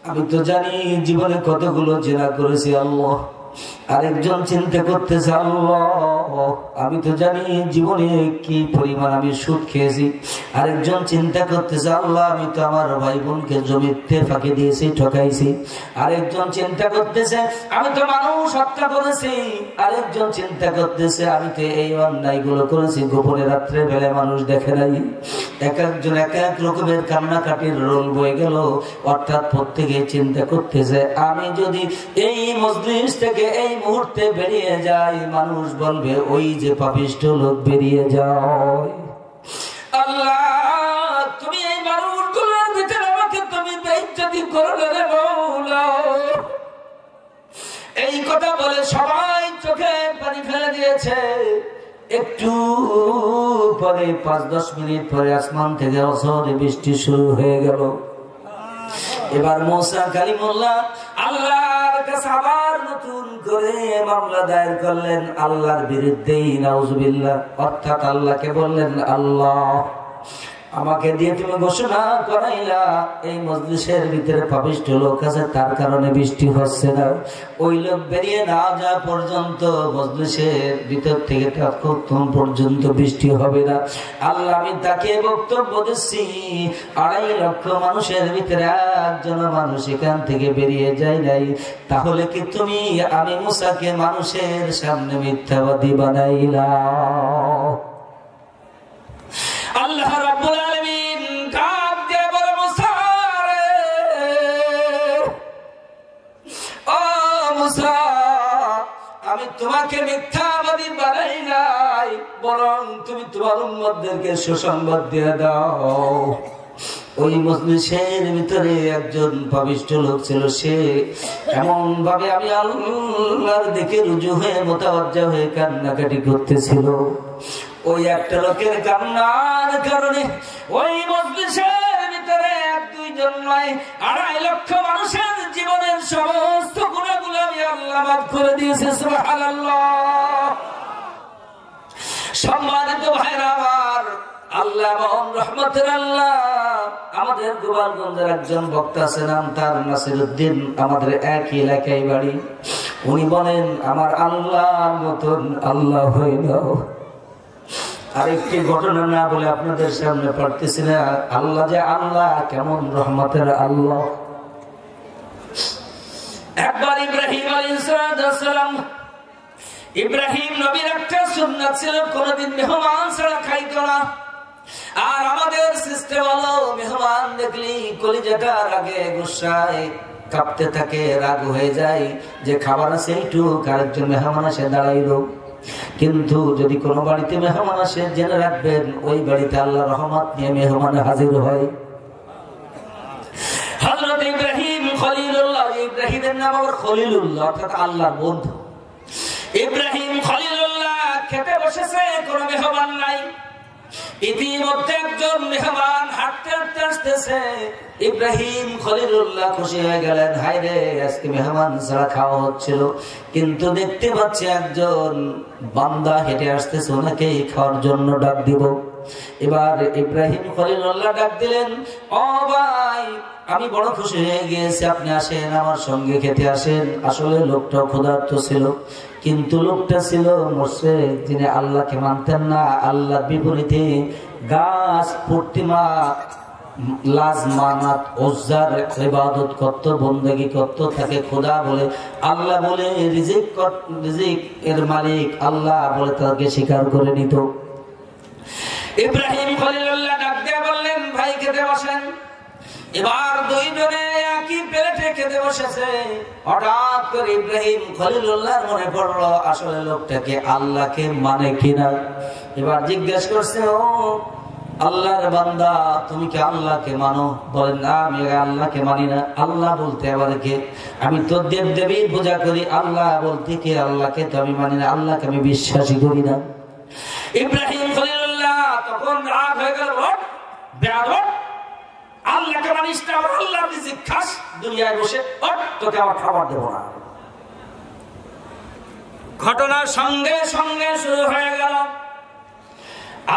আমি তো জানি জীবনে কতগুলো জিনা করেছি আল্লাহ। আরেকজন চিন্তা করতেছে, আল্লাহ আমি তো জানি জীবনে কি পরিমাণ আমি সুদ খেয়েছি। আরেকজন চিন্তা করতেছে, আল্লাহ আমি তো আমার ভাই বোনকে জমিতে ফাঁকি দিয়েছি, ঠকাইছি। আরেকজন চিন্তা করতেছে, আমি তো মানুষ হত্যা করেছি। আরেকজন চিন্তা করতেছে, আমি তো এই অন্যায়গুলো করেছি গোপনে, রাত্রে বেলা মানুষ দেখে নাই। এক একজন এক এক রকমের কান্নাকাটির রোল বয়ে গেল। অর্থাৎ প্রত্যেকে চিন্তা করতেছে, আমি যদি এই মজলিস থেকে এই মুহূর্তে বেরিয়ে যাই, মানুষ বলবে ওই যে পাপিষ্ঠ লোক বেরিয়ে যায়। আল্লাহ তুমি এই মানুষগুলোর ভিতরে আমাকে তুমি বেইজ্জতি করলে রে মওলা। এই কথা বলে সবাই চোখে পানি ফেলে দিয়েছে। একটু পরে 5-10 মিনিট পরে আসমান থেকে অঝরে বৃষ্টি শুরু হয়ে গেল। এবার মুসা কালিমুল্লাহ আল্লাহর কাছে আবার নতুন করে মামলা দায়ের করলেন আল্লাহর বিরুদ্ধে, নাউজুবিল্লাহ। অর্থাৎ আল্লাহকে বললেন, আল্লাহ আমাকে দিয়ে তুমি ঘোষণা করাইলা এই মজলিসের ভিতরে পাপিষ্ঠ লোক আছে, তার কারণে বৃষ্টি হচ্ছে না। ওই লোক বেরিয়ে না যাওয়া পর্যন্ত মজলিসের ভিতর থেকে ততক্ষণ পর্যন্ত বৃষ্টি হবে না। আল্লাহ আমি তাকে বক্তব্য দিচ্ছি, 2.5 লক্ষ মানুষের ভিতরে একজন মানুষ এখান থেকে বেরিয়ে যায় নাই, তাহলে কি তুমি আমি মুসাকে মানুষের সামনে মিথ্যাবাদী বানাইলা? আল্লাহ রাব্বুল আলামিন ডাক দিয়ে বলে, মুসা রে, ও মুসা আমি তোমাকে মিথ্যাবাদী বানাই নাই, বরং তুমি তোমার উম্মতদেরকে সুসংবাদ দিয়ে দাও। ওই মজলিসের ভিতরে একজন পাপিষ্ঠ লোক ছিল, সে এমন ভাবে আমি আল্লাহর দিকে রুজু হয়ে মোতাওয়াজ্জা হয়ে কান্নাকাটি করতেছিল। ওই একটা লোকের কান্নার কারণে ওই মজলিসের ভিতরে 1-2 নয় 2.5 লক্ষ মানুষের জীবনের সমস্ত গুনাহগুলো আমি আল্লাহ মাফ করে দিয়েছি। সুবহানাল্লাহ। সম্মানিত ভাইরা আমার, আল্লাহ মহান রহমতের আল্লাহ, আমাদের গোপালগঞ্জের একজন বক্তা আছে, নাম তার নাসিরউদ্দিন, আমাদের একই এলাকায় বাড়ি। উনি বলেন, আমার আল্লাহর মতন আল্লাহ হইল। আরেকটি ঘটনা না বলে আপনাদের সামনে পারতেছি না। আল্লাহ যে আল্লাহ, কেমন রহমতের আল্লাহ। একবার ইব্রাহিম আলাইহিস সালাম, ইব্রাহিম নবীর একটা সুন্নাত ছিল, কোনদিন মেহমান ছাড়া খাইত না। আর আমাদের সিস্টেম হলো, মেহমান দেখলি কলিজাটা রাগে গুসায় কাঁপতে থাকে, রাগ হয়ে যায় যে খাবার আছে একটু, আরেকজন মেহমান আসে দাঁড়াইল। কিন্তু যদি কোনো বাড়িতে মেহমান আসে, জেনে রাখবেন ওই বাড়িতে আল্লাহ রহমত নিয়ে মেহমান হাজির হয়। হযরত ইব্রাহিম খলিলুল্লাহ, ইব্রাহিমের নাম আবার খলিলুল্লাহ, অর্থাৎ আল্লাহর বন্ধু। ইব্রাহিম খলিলুল্লাহ খেতে বসেছে, কোনো মেহমান নাই। ইতিমধ্যে একজন মেহমান হাঁটতে হাঁটতে আসতেছে। ইব্রাহিম খলিলুল্লাহ খুশি হয়ে গেলেন, হায় রে আজকে মেহমান ছাড়া খাওয়া হচ্ছিল, কিন্তু দেখতে পাচ্ছি একজন বান্দা হেঁটে আসতেছে, ওনাকে খাওয়ার জন্য ডাক দিব। এবার ইব্রাহিম খলিলুল্লাহ ডাক দিলেন, ও ভাই আমি বড় খুশি হয়ে গিয়েছি, আপনি আসেন আমার সঙ্গে খেতে আসেন। আসলে লোকটা ক্ষুধার্ত ছিল, কিন্তু লোকটা ছিল মুশরিক, যিনি আল্লাহকে মানতেন না। আল্লাহর বিপরীতে গাছ প্রতিমা লাজ মানাত উজ্জার ইবাদত করত, বন্দেগী করত, তাকে খোদা বলে, আল্লাহ বলে রিজিক এর মালিক আল্লাহ বলে তাকে স্বীকার করে নিত। ইব্রাহিম খলিলুল্লাহ ডাক দিয়ে বললেন, ভাই খেতে বসেন। এবার দুইজনে একই প্লেটে খেতে বসেছে। হঠাৎ করে ইব্রাহিম খলিলুল্লাহর মনে পড়লো আসলে লোকটাকে আল্লাহকে মানে কিনা। এবার জিজ্ঞেস করছে, ও আল্লাহর বান্দা, তুমি কি আল্লাহকে মানো? বলেন, না আমি আল্লাহকে মানি না। আল্লাহ বলতে আবার কে? আমি তো দেব দেবীর পূজা করি। আল্লাহ বলতে কে? আল্লাহকে তো আমি মানি না, আল্লাহকে আমি বিশ্বাসই করি না। ইব্রাহিম খলিলুল্লাহ তখন রাগ হয়ে গেল, বেয়াদব, আল্লাহকে মানিস না, আল্লাহ রিজিক খাস দুনিয়ায় বসে, তোকে আমার খাবার দেবো না। ঘটনার সঙ্গে সঙ্গে শুরু হয়ে গেল।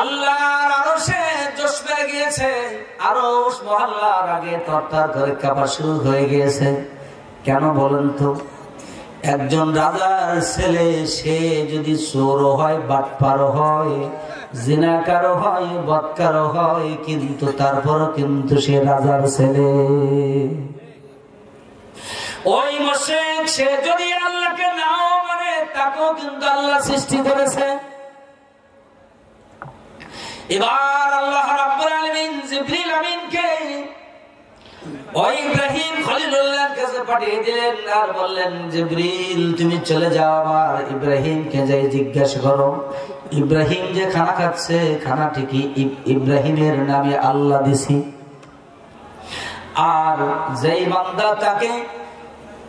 আল্লাহর আরশে জোশ বেড়ে গিয়েছে, আরশ মহল্লার আগে তরতর করে কাঁপা শুরু হয়ে গিয়েছে। কেন বলেন তো? একজন রাজার ছেলে, সে যদি চোরও হয়, বাটপারও হয়, জিনাকারও হয়, বদকারও হয়, কিন্তু তারপরও কিন্তু সে রাজার ছেলে। ওই মুশরিক সে যদি আল্লাহকে নাও মানে, তাকেও কিন্তু আল্লাহ সৃষ্টি করেছে। এবার আল্লাহ রাব্বুল আলামিন জিবরিল আমিনকে ওই ইব্রাহিম খলিলুল্লাহর কাছে পাঠিয়ে দিলেন আর বললেন, জিবরিল তুমি চলে যাও, আমার ইব্রাহিমকে যাই জিজ্ঞাসা করো ইব্রাহিম যে খানা খাচ্ছে, খানাটি কি ইব্রাহিমের নামে আল্লাহ দিছি? আর যেই বান্দা তাকে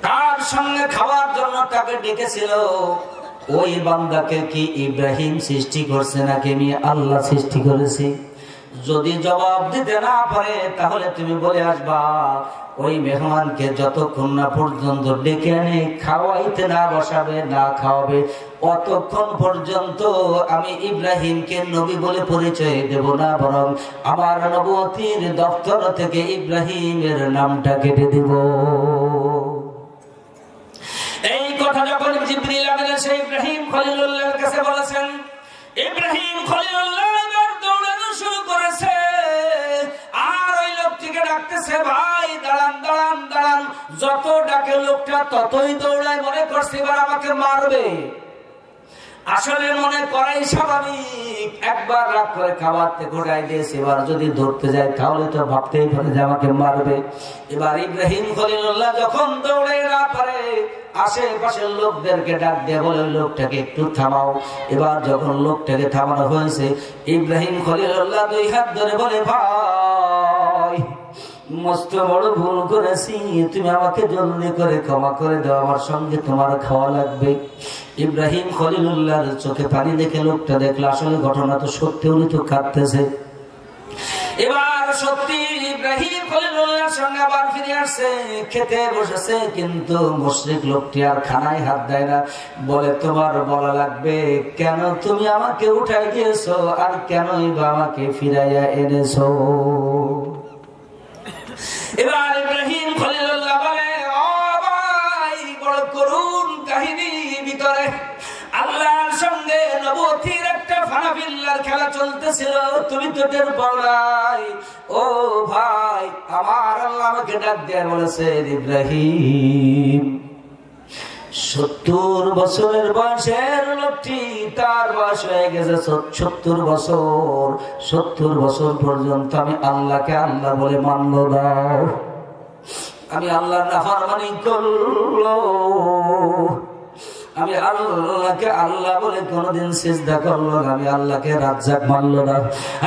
তার সঙ্গে খাওয়ার জন্য তাকে ডেকেছিল, ওই বান্দাকে কি ইব্রাহিম সৃষ্টি করছে নাকি আমি আল্লাহ সৃষ্টি করেছি? যদি জবাব দিতে না পারে তাহলে তুমি বলে আসবা, ওই মেহমানকে যতক্ষণ না পর্যন্ত ডেকে এনে খাওয়াইতে না বসাবে, না খাওয়াবে, অতক্ষণ পর্যন্ত আমি ইব্রাহিমকে নবী বলে পরিচয় দেব না, বরং আমার নবুয়তির দপ্তর থেকে ইব্রাহিমের নামটা কেটে দেব। এই কথা যখন জিবরিল আমিন এসে ইব্রাহিম খলিলুল্লাহর কাছে বলেছেন, ইব্রাহিম খলিলুল্লাহ দৌড়ানো শুরু করেছে। আর ওই লোকটিকে ডাকতেছে, ভাই দাঁড়ান দাঁড়ান দাঁড়ান। যত ডাকে লোকটা ততই দৌড়ায়, মনে করছে এবার আমাকে মারবে। আসলে মনে করাই স্বাভাবিক, একবার রাগ করে খাবারতে ঘোরাই দিয়েছে, এবার যদি ধরতে যায় তাহলে তো ভাবতেই পারে যে আমাকে মারবে। এবার ইব্রাহিম খলিলুল্লাহ যখন দৌড়ে না পারে, আশেপাশের লোকদেরকে ডাক দিয়ে বলে, লোকটাকে একটু থামাও। এবার যখন লোকটাকে থামানো হয়েছে, ইব্রাহিম খলিলুল্লাহ দুই হাত ধরে বলে, ভাই মস্ত বড় ভুল করেছি, তুমি আমাকে জলদি করে ক্ষমা করে দাও, আমার সঙ্গে তোমার খাওয়া লাগবে। ইব্রাহিম খলিলুল্লাহর চোখে পানি দেখে লোকটা দেখলো আসলে ঘটনা তো সত্যি, উনি তো কাঁদতেছে। এবার সত্যি ইব্রাহিম খলিলুল্লাহর সঙ্গে আবার ফিরে আসছে, খেতে বসেছে, কিন্তু মুশরিক লোকটি আর খানায় হাত দেয় না। বলে, তোমার বলা লাগবে কেন তুমি আমাকে উঠাই দিয়েছো, আর কেনই বা আমাকে ফিরাইয়া এনেছো? এবার ইব্রাহিম খলিলুল্লাহ বলে, ও ভাই, বড় করুণ কাহিনী ভিতরে। আল্লাহর সঙ্গে নবুয়তির একটা ফানাফিল্লার খেলা চলতেছিল, তুমি তো টের পাও নাই। ও ভাই, আমার আল্লাহ আমাকে ডাক দিয়ে বলেছে, ইব্রাহিম 70 বছরের বয়সের লোকটি, তার বয়স হয়ে গেছে 70 বছর। 70 বছর পর্যন্ত আমি আল্লাহকে আল্লাহ বলে মানল না, আমি আল্লাহর নাফরমানি করলো, আমি আল্লাহকে আল্লাহ বলে কোনদিন সিজদা করলো না, আমি আল্লাহকে রাজ্জাক মানলো না,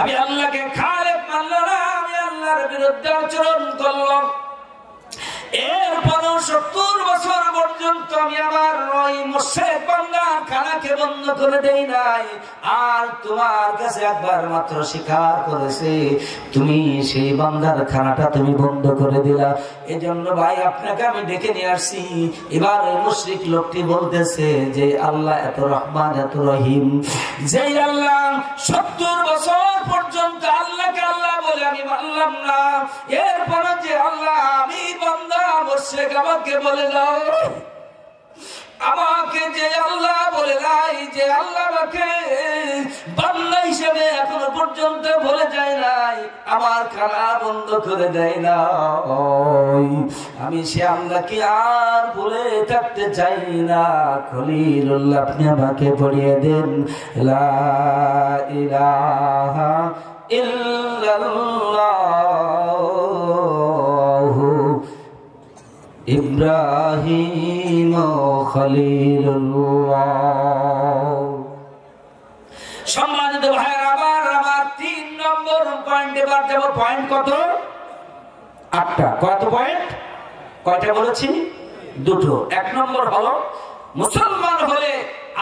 আমি আল্লাহকে খালেক মানলো না, আমি আল্লাহর বিরুদ্ধে আচরণ করলো। এরপরও 70 বছর পর্যন্ত আমি আমার ওই মুশরিক বান্দার খানাকে বন্ধ করে দেই নাই। আর তোমার কাছে একবার মাত্র স্বীকার করেছে, তুমি সেই বান্দার খানাটা তুমি বন্ধ করে দিলা। এজন্য ভাই আপনাকে আমি ডেকে নিয়ে আসছি। এবার ওই মুশরিক লোকটি বলতেছে যে আল্লাহ এত রহমান, এত রহিম, যে আল্লাহ 70 বছর পর্যন্ত আল্লাহকে আল্লাহ বলে আমি মানলাম না, এরপরে যে আল্লাহ আমি বান্দা মুশরিক আমাকে বলে দাও, আমাকে যে আল্লাহ বলে নাই, যে আল্লাহ আমাকে বান্দা হিসেবে এখনো পর্যন্ত বলে যায় নাই, আমার খানা বন্ধ করে দেয় না। আমি সে আল্লাহকে আর ভুলে থাকতে চাই না। খলিলুল্লাহ আপনি আমাকে পড়িয়ে দেন লা ইলাহা ইল্লাল্লাহু ইব্রাহিম খলিলুল্লাহ। সম্মানিত ভাইরা আমার 3 নম্বর পয়েন্টে বার যাব। পয়েন্ট কত? 8টা। কত পয়েন্ট? কয়টা বলেছি? 2টো। 1 নম্বর হলো মুসলমান হলে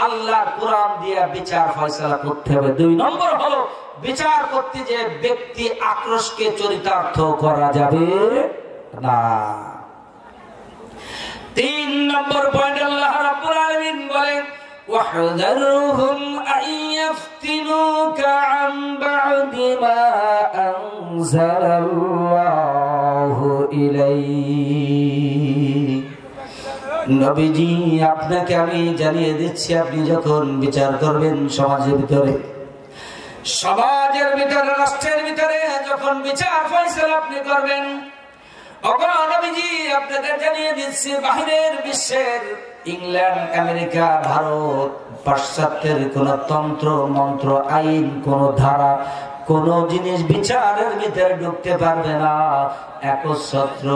আল্লাহর কোরআন দিয়ে বিচার ফয়সালা করতে হবে। 2 নম্বর হলো বিচার করতে যে ব্যক্তি আক্রোশকে চরিতার্থ করা যাবে না। 3 নম্বর পয়েন্ট আল্লাহ রাব্বুল আলামিন বলেন وَاحْذَرْهُمْ أَنْ يَفْتِنُوكَ عَنْ بَعْدِ مَا أَنْزَلَ اللَّهُ إِلَيْكَ। নবীজি আপনাকে আমি জানিয়ে দিচ্ছি, আপনি যখন বিচার করবেন সমাজের ভিতরে, রাষ্ট্রের ভিতরে যখন বিচার ফয়সালা আপনি করবেন, নবীজি আপনাকে জানিয়ে দিচ্ছি বাহিরের বিশ্বের ইংল্যান্ড, আমেরিকা, ভারত, পাশ্চাত্যের কোন তন্ত্র মন্ত্র, আইন, কোন ধারা, কোন জিনিস বিচারের ভিতরে ঢুকতে পারবে না। একচ্ছত্র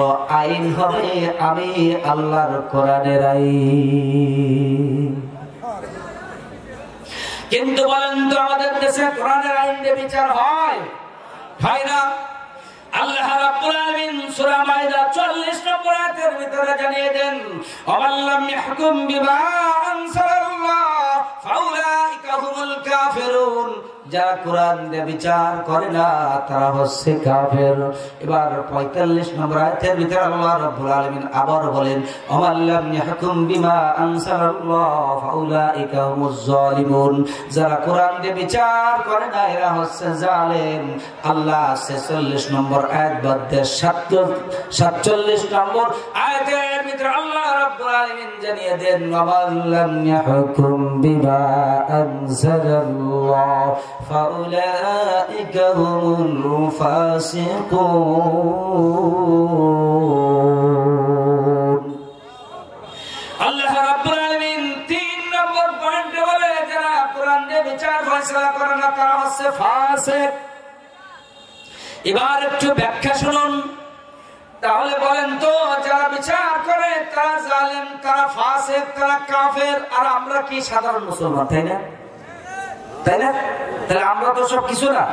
আইন হবে আমি আল্লাহর কোরআনের আইন। কিন্তু বলেন তো আমাদের দেশে কোরআনের আইন দিয়ে বিচার হয়? হয় না। আল্লাহ রাব্বুল আলামিন সূরা মাইদা 40 নম্বর আয়াতের ভিতরে জানিয়ে দেন ওয়াল্লাম ইয়াহকুম বিমা আনসালাল্লাহ ফাউলাইকা হুমুল কাফিরুন। যারা কোরআন দিয়ে বিচার করে না তারা হচ্ছে কাফের। এবার 45 নম্বর আয়াতের ভিতরে আল্লাহ রাব্বুল আলামিন আবার বলেন ওয়াল্লাম ইয়াহকুম বিমা আনসালাল্লাহ ফাউলাইকা হুমুজ জালিমুন। যারা কোরআন দিয়ে বিচার করে না এরা হচ্ছে জালেম। আল্লাহ 46 নম্বর আয়াত বাদ দিয়ে 47 নম্বর আয়াতের ভিতরে আল্লাহ রাব্বুল আলামিন জানিয়ে দেন ওয়াল্লাম ইয়াহকুম বিমা আনসালাল্লাহ ফাউলাইকা হুমুল ফাসিকুন। আল্লাহ রাব্বুল আলামিন 3 নম্বর পয়েন্টে বলে যারা কোরআন দিয়ে বিচার ফয়সালা করে না তারা হচ্ছে ফাসিক। এবার একটু ব্যাখ্যা শুনুন। তাহলে বলেন তো যারা বিচার করে তারা জালেম, তারা ফাসিক, তারা কাফের, আর আমরা কি সাধারণ মুসলমান, তাই না? তাই না? তাহলে আমরা তো সব কিছু না,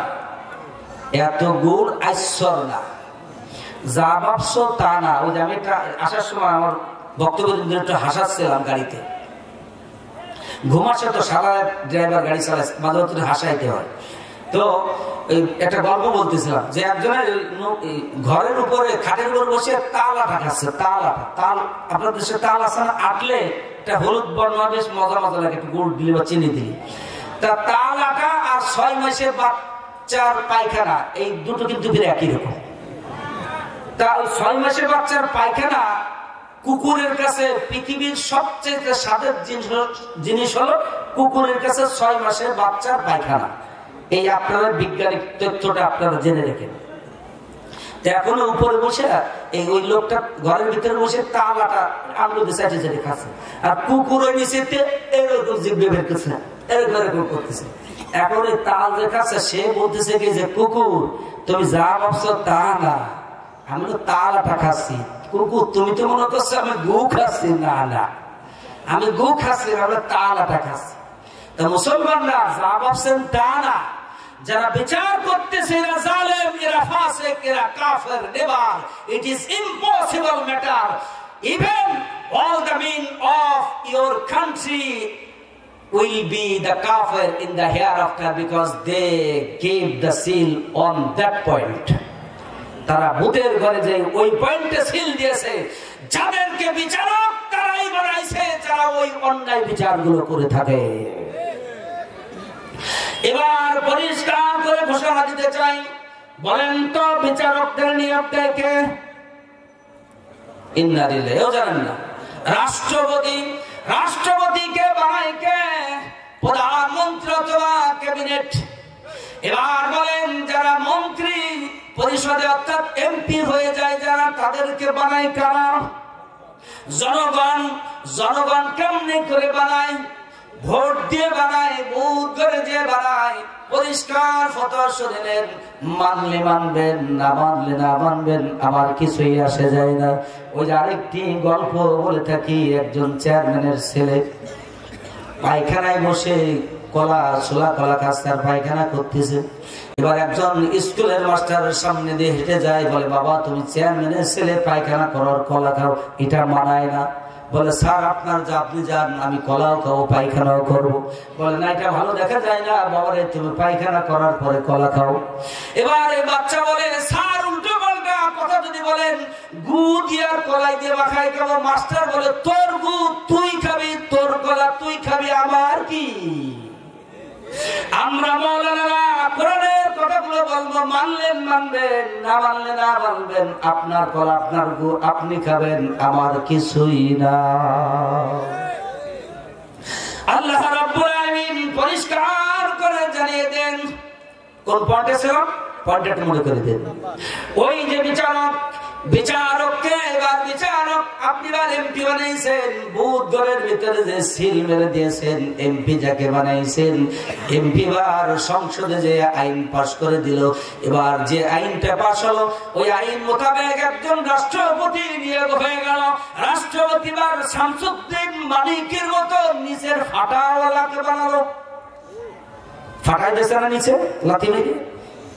এত গুণ আইশ্বর না, যা ভাবছো তা না। ওই যে আমি একটা আসার সময় আমার বক্তব্য একটু হাসাচ্ছিলাম গাড়িতে, ঘুমাচ্ছে তো সারা ড্রাইভার গাড়ি চালায়, মাঝে মধ্যে হাসাইতে হয়। তো একটা গল্প বলতেছিলাম যে একজনের ঘরের উপরে খাটের উপর বসে তাল আটা খাচ্ছে। তাল আপনার দেশে তাল আছে না? আটলে একটা হলুদ বর্ণ বেশ মজা মজা লাগে, একটু গুড় দিলে বা চিনি দিলে। তা তাল আটা আর 6 মাসের বাচ্চার পায়খানা, এই দুটো কিন্তু একই রকম। তা ওই 6 মাসের বাচ্চার পায়খানা কুকুরের কাছে পৃথিবীর সবচেয়ে স্বাদের জিনিস হলো কুকুরের কাছে 6 মাসের বাচ্চার পায়খানা। এই আপনারা বিজ্ঞানিক তথ্যটা আপনারা জেনে রেখেন। এখনো উপরে বসে এই ওই লোকটা ঘরের ভিতরে বসে তাল আটা আঙুল দিয়ে চাটে চাটে খাচ্ছে, আর কুকুর ওই নিচেতে এরকম জিভে বের করছে, এরকম করতেছে। এখন এই তাল যে খাচ্ছে সে বলতেছে কি যে কুকুর তুমি যা ভাবছো তা না, আমি তো তাল আটা খাচ্ছি। কুকুর তুমি তো মনে করছো আমি গু খাচ্ছি। না না, আমি গু খাচ্ছি, আমরা তাল আটা খাচ্ছি। তা মুসলমানরা যা ভাবছেন তা না, যারা বিচার করতেছে এরা জালেম, এরা ফাসিক, এরা কাফের। Never, it is impossible matter. Even all the men of your country will be the kafir in the hereafter because they gave the seal on that point. তারা ভূতের ঘরে যে ওই পয়েন্টে সিল দিয়েছে, যাদেরকে বিচারক তারাই বানাইছে যারা ওই অন্যায় বিচারগুলো করে থাকে। এবার পরিষ্কার করে ঘোষণা দিতে চাই, বলেন তো বিচারকদের নিয়োগ দেয় কে? এও জানেন না? রাষ্ট্রপতিকে বানায় কে? প্রধানমন্ত্রী অথবা ক্যাবিনেট। এবার বলেন যারা মন্ত্রী পরিষদে অর্থাৎ এমপি হয়ে যায় যারা, তাদেরকে বানায় কারা? জনগণ কেমনে করে বানায়? ভোট দিয়ে বানায়, বুথ করে যে বানায়। পরিষ্কার ফতোয়া শুনলেন, মানলে মানবেন, না মানলে না মানবেন, আমার কিছুই আসে যায় না। ওই যে আরেকটি গল্প বলে থাকি, একজন চেয়ারম্যানের ছেলে পায়খানায় বসে কলা খাচ্ছে আর পায়খানা করতেছে। এবার একজন স্কুলের মাস্টারের সামনে দিয়ে হেঁটে যায়, বলে বাবা তুমি চেয়ারম্যানের ছেলে, পায়খানা করার কলা খাও, এটা মানায় না। বলে স্যার আপনার যা, আপনি যান, আমি কলাও খাবো পায়খানাও করবো। বলে না, এটা ভালো দেখা যায় না বাবারে, তুমি পায়খানা করার পরে কলা খাও। এবার এই বাচ্চা বলে স্যার উল্টো পাল্টা কথা যদি বলেন, গু দিয়ে আর কলাই দিয়ে মাখাই খাবো। মাস্টার বলে তোর গু তুই খাবি, তোর কলা তুই খাবি, আমার কি? আমরা মাওলানারা কোরআনের কথাগুলো বলবো, মানলেন মানবেন, না মানলে না মানবেন, আপনার কলা আপনার গু আপনি খাবেন, আমার কিছুই না। আল্লাহ রাব্বুল আলামিন পরিষ্কার করে জানিয়ে দেন। কোন পয়েন্টে ছিল? পয়েন্টটা মনে করে দেন। ওই যে বিচারককে, এবার বিচারক আপনি এমপি বানাইছেন, বুথ ঘরের ভিতরে যে সিল মেরে দিয়েছেন, এমপি যাকে বানাইছেন, এমপি বার সংসদে যে আইন পাশ করে দিল। এবার যে আইনটা পাশ হলো, ওই আইন মোতাবেক একজন রাষ্ট্রপতি নিয়োগ হয়ে গেল। রাষ্ট্রপতি বার শামসুদ্দিন মালিকের মতো নিচের ফাটাওয়ালাকে বানালো। ফাটাই দিয়েছে না নিচে লাথি মেরে?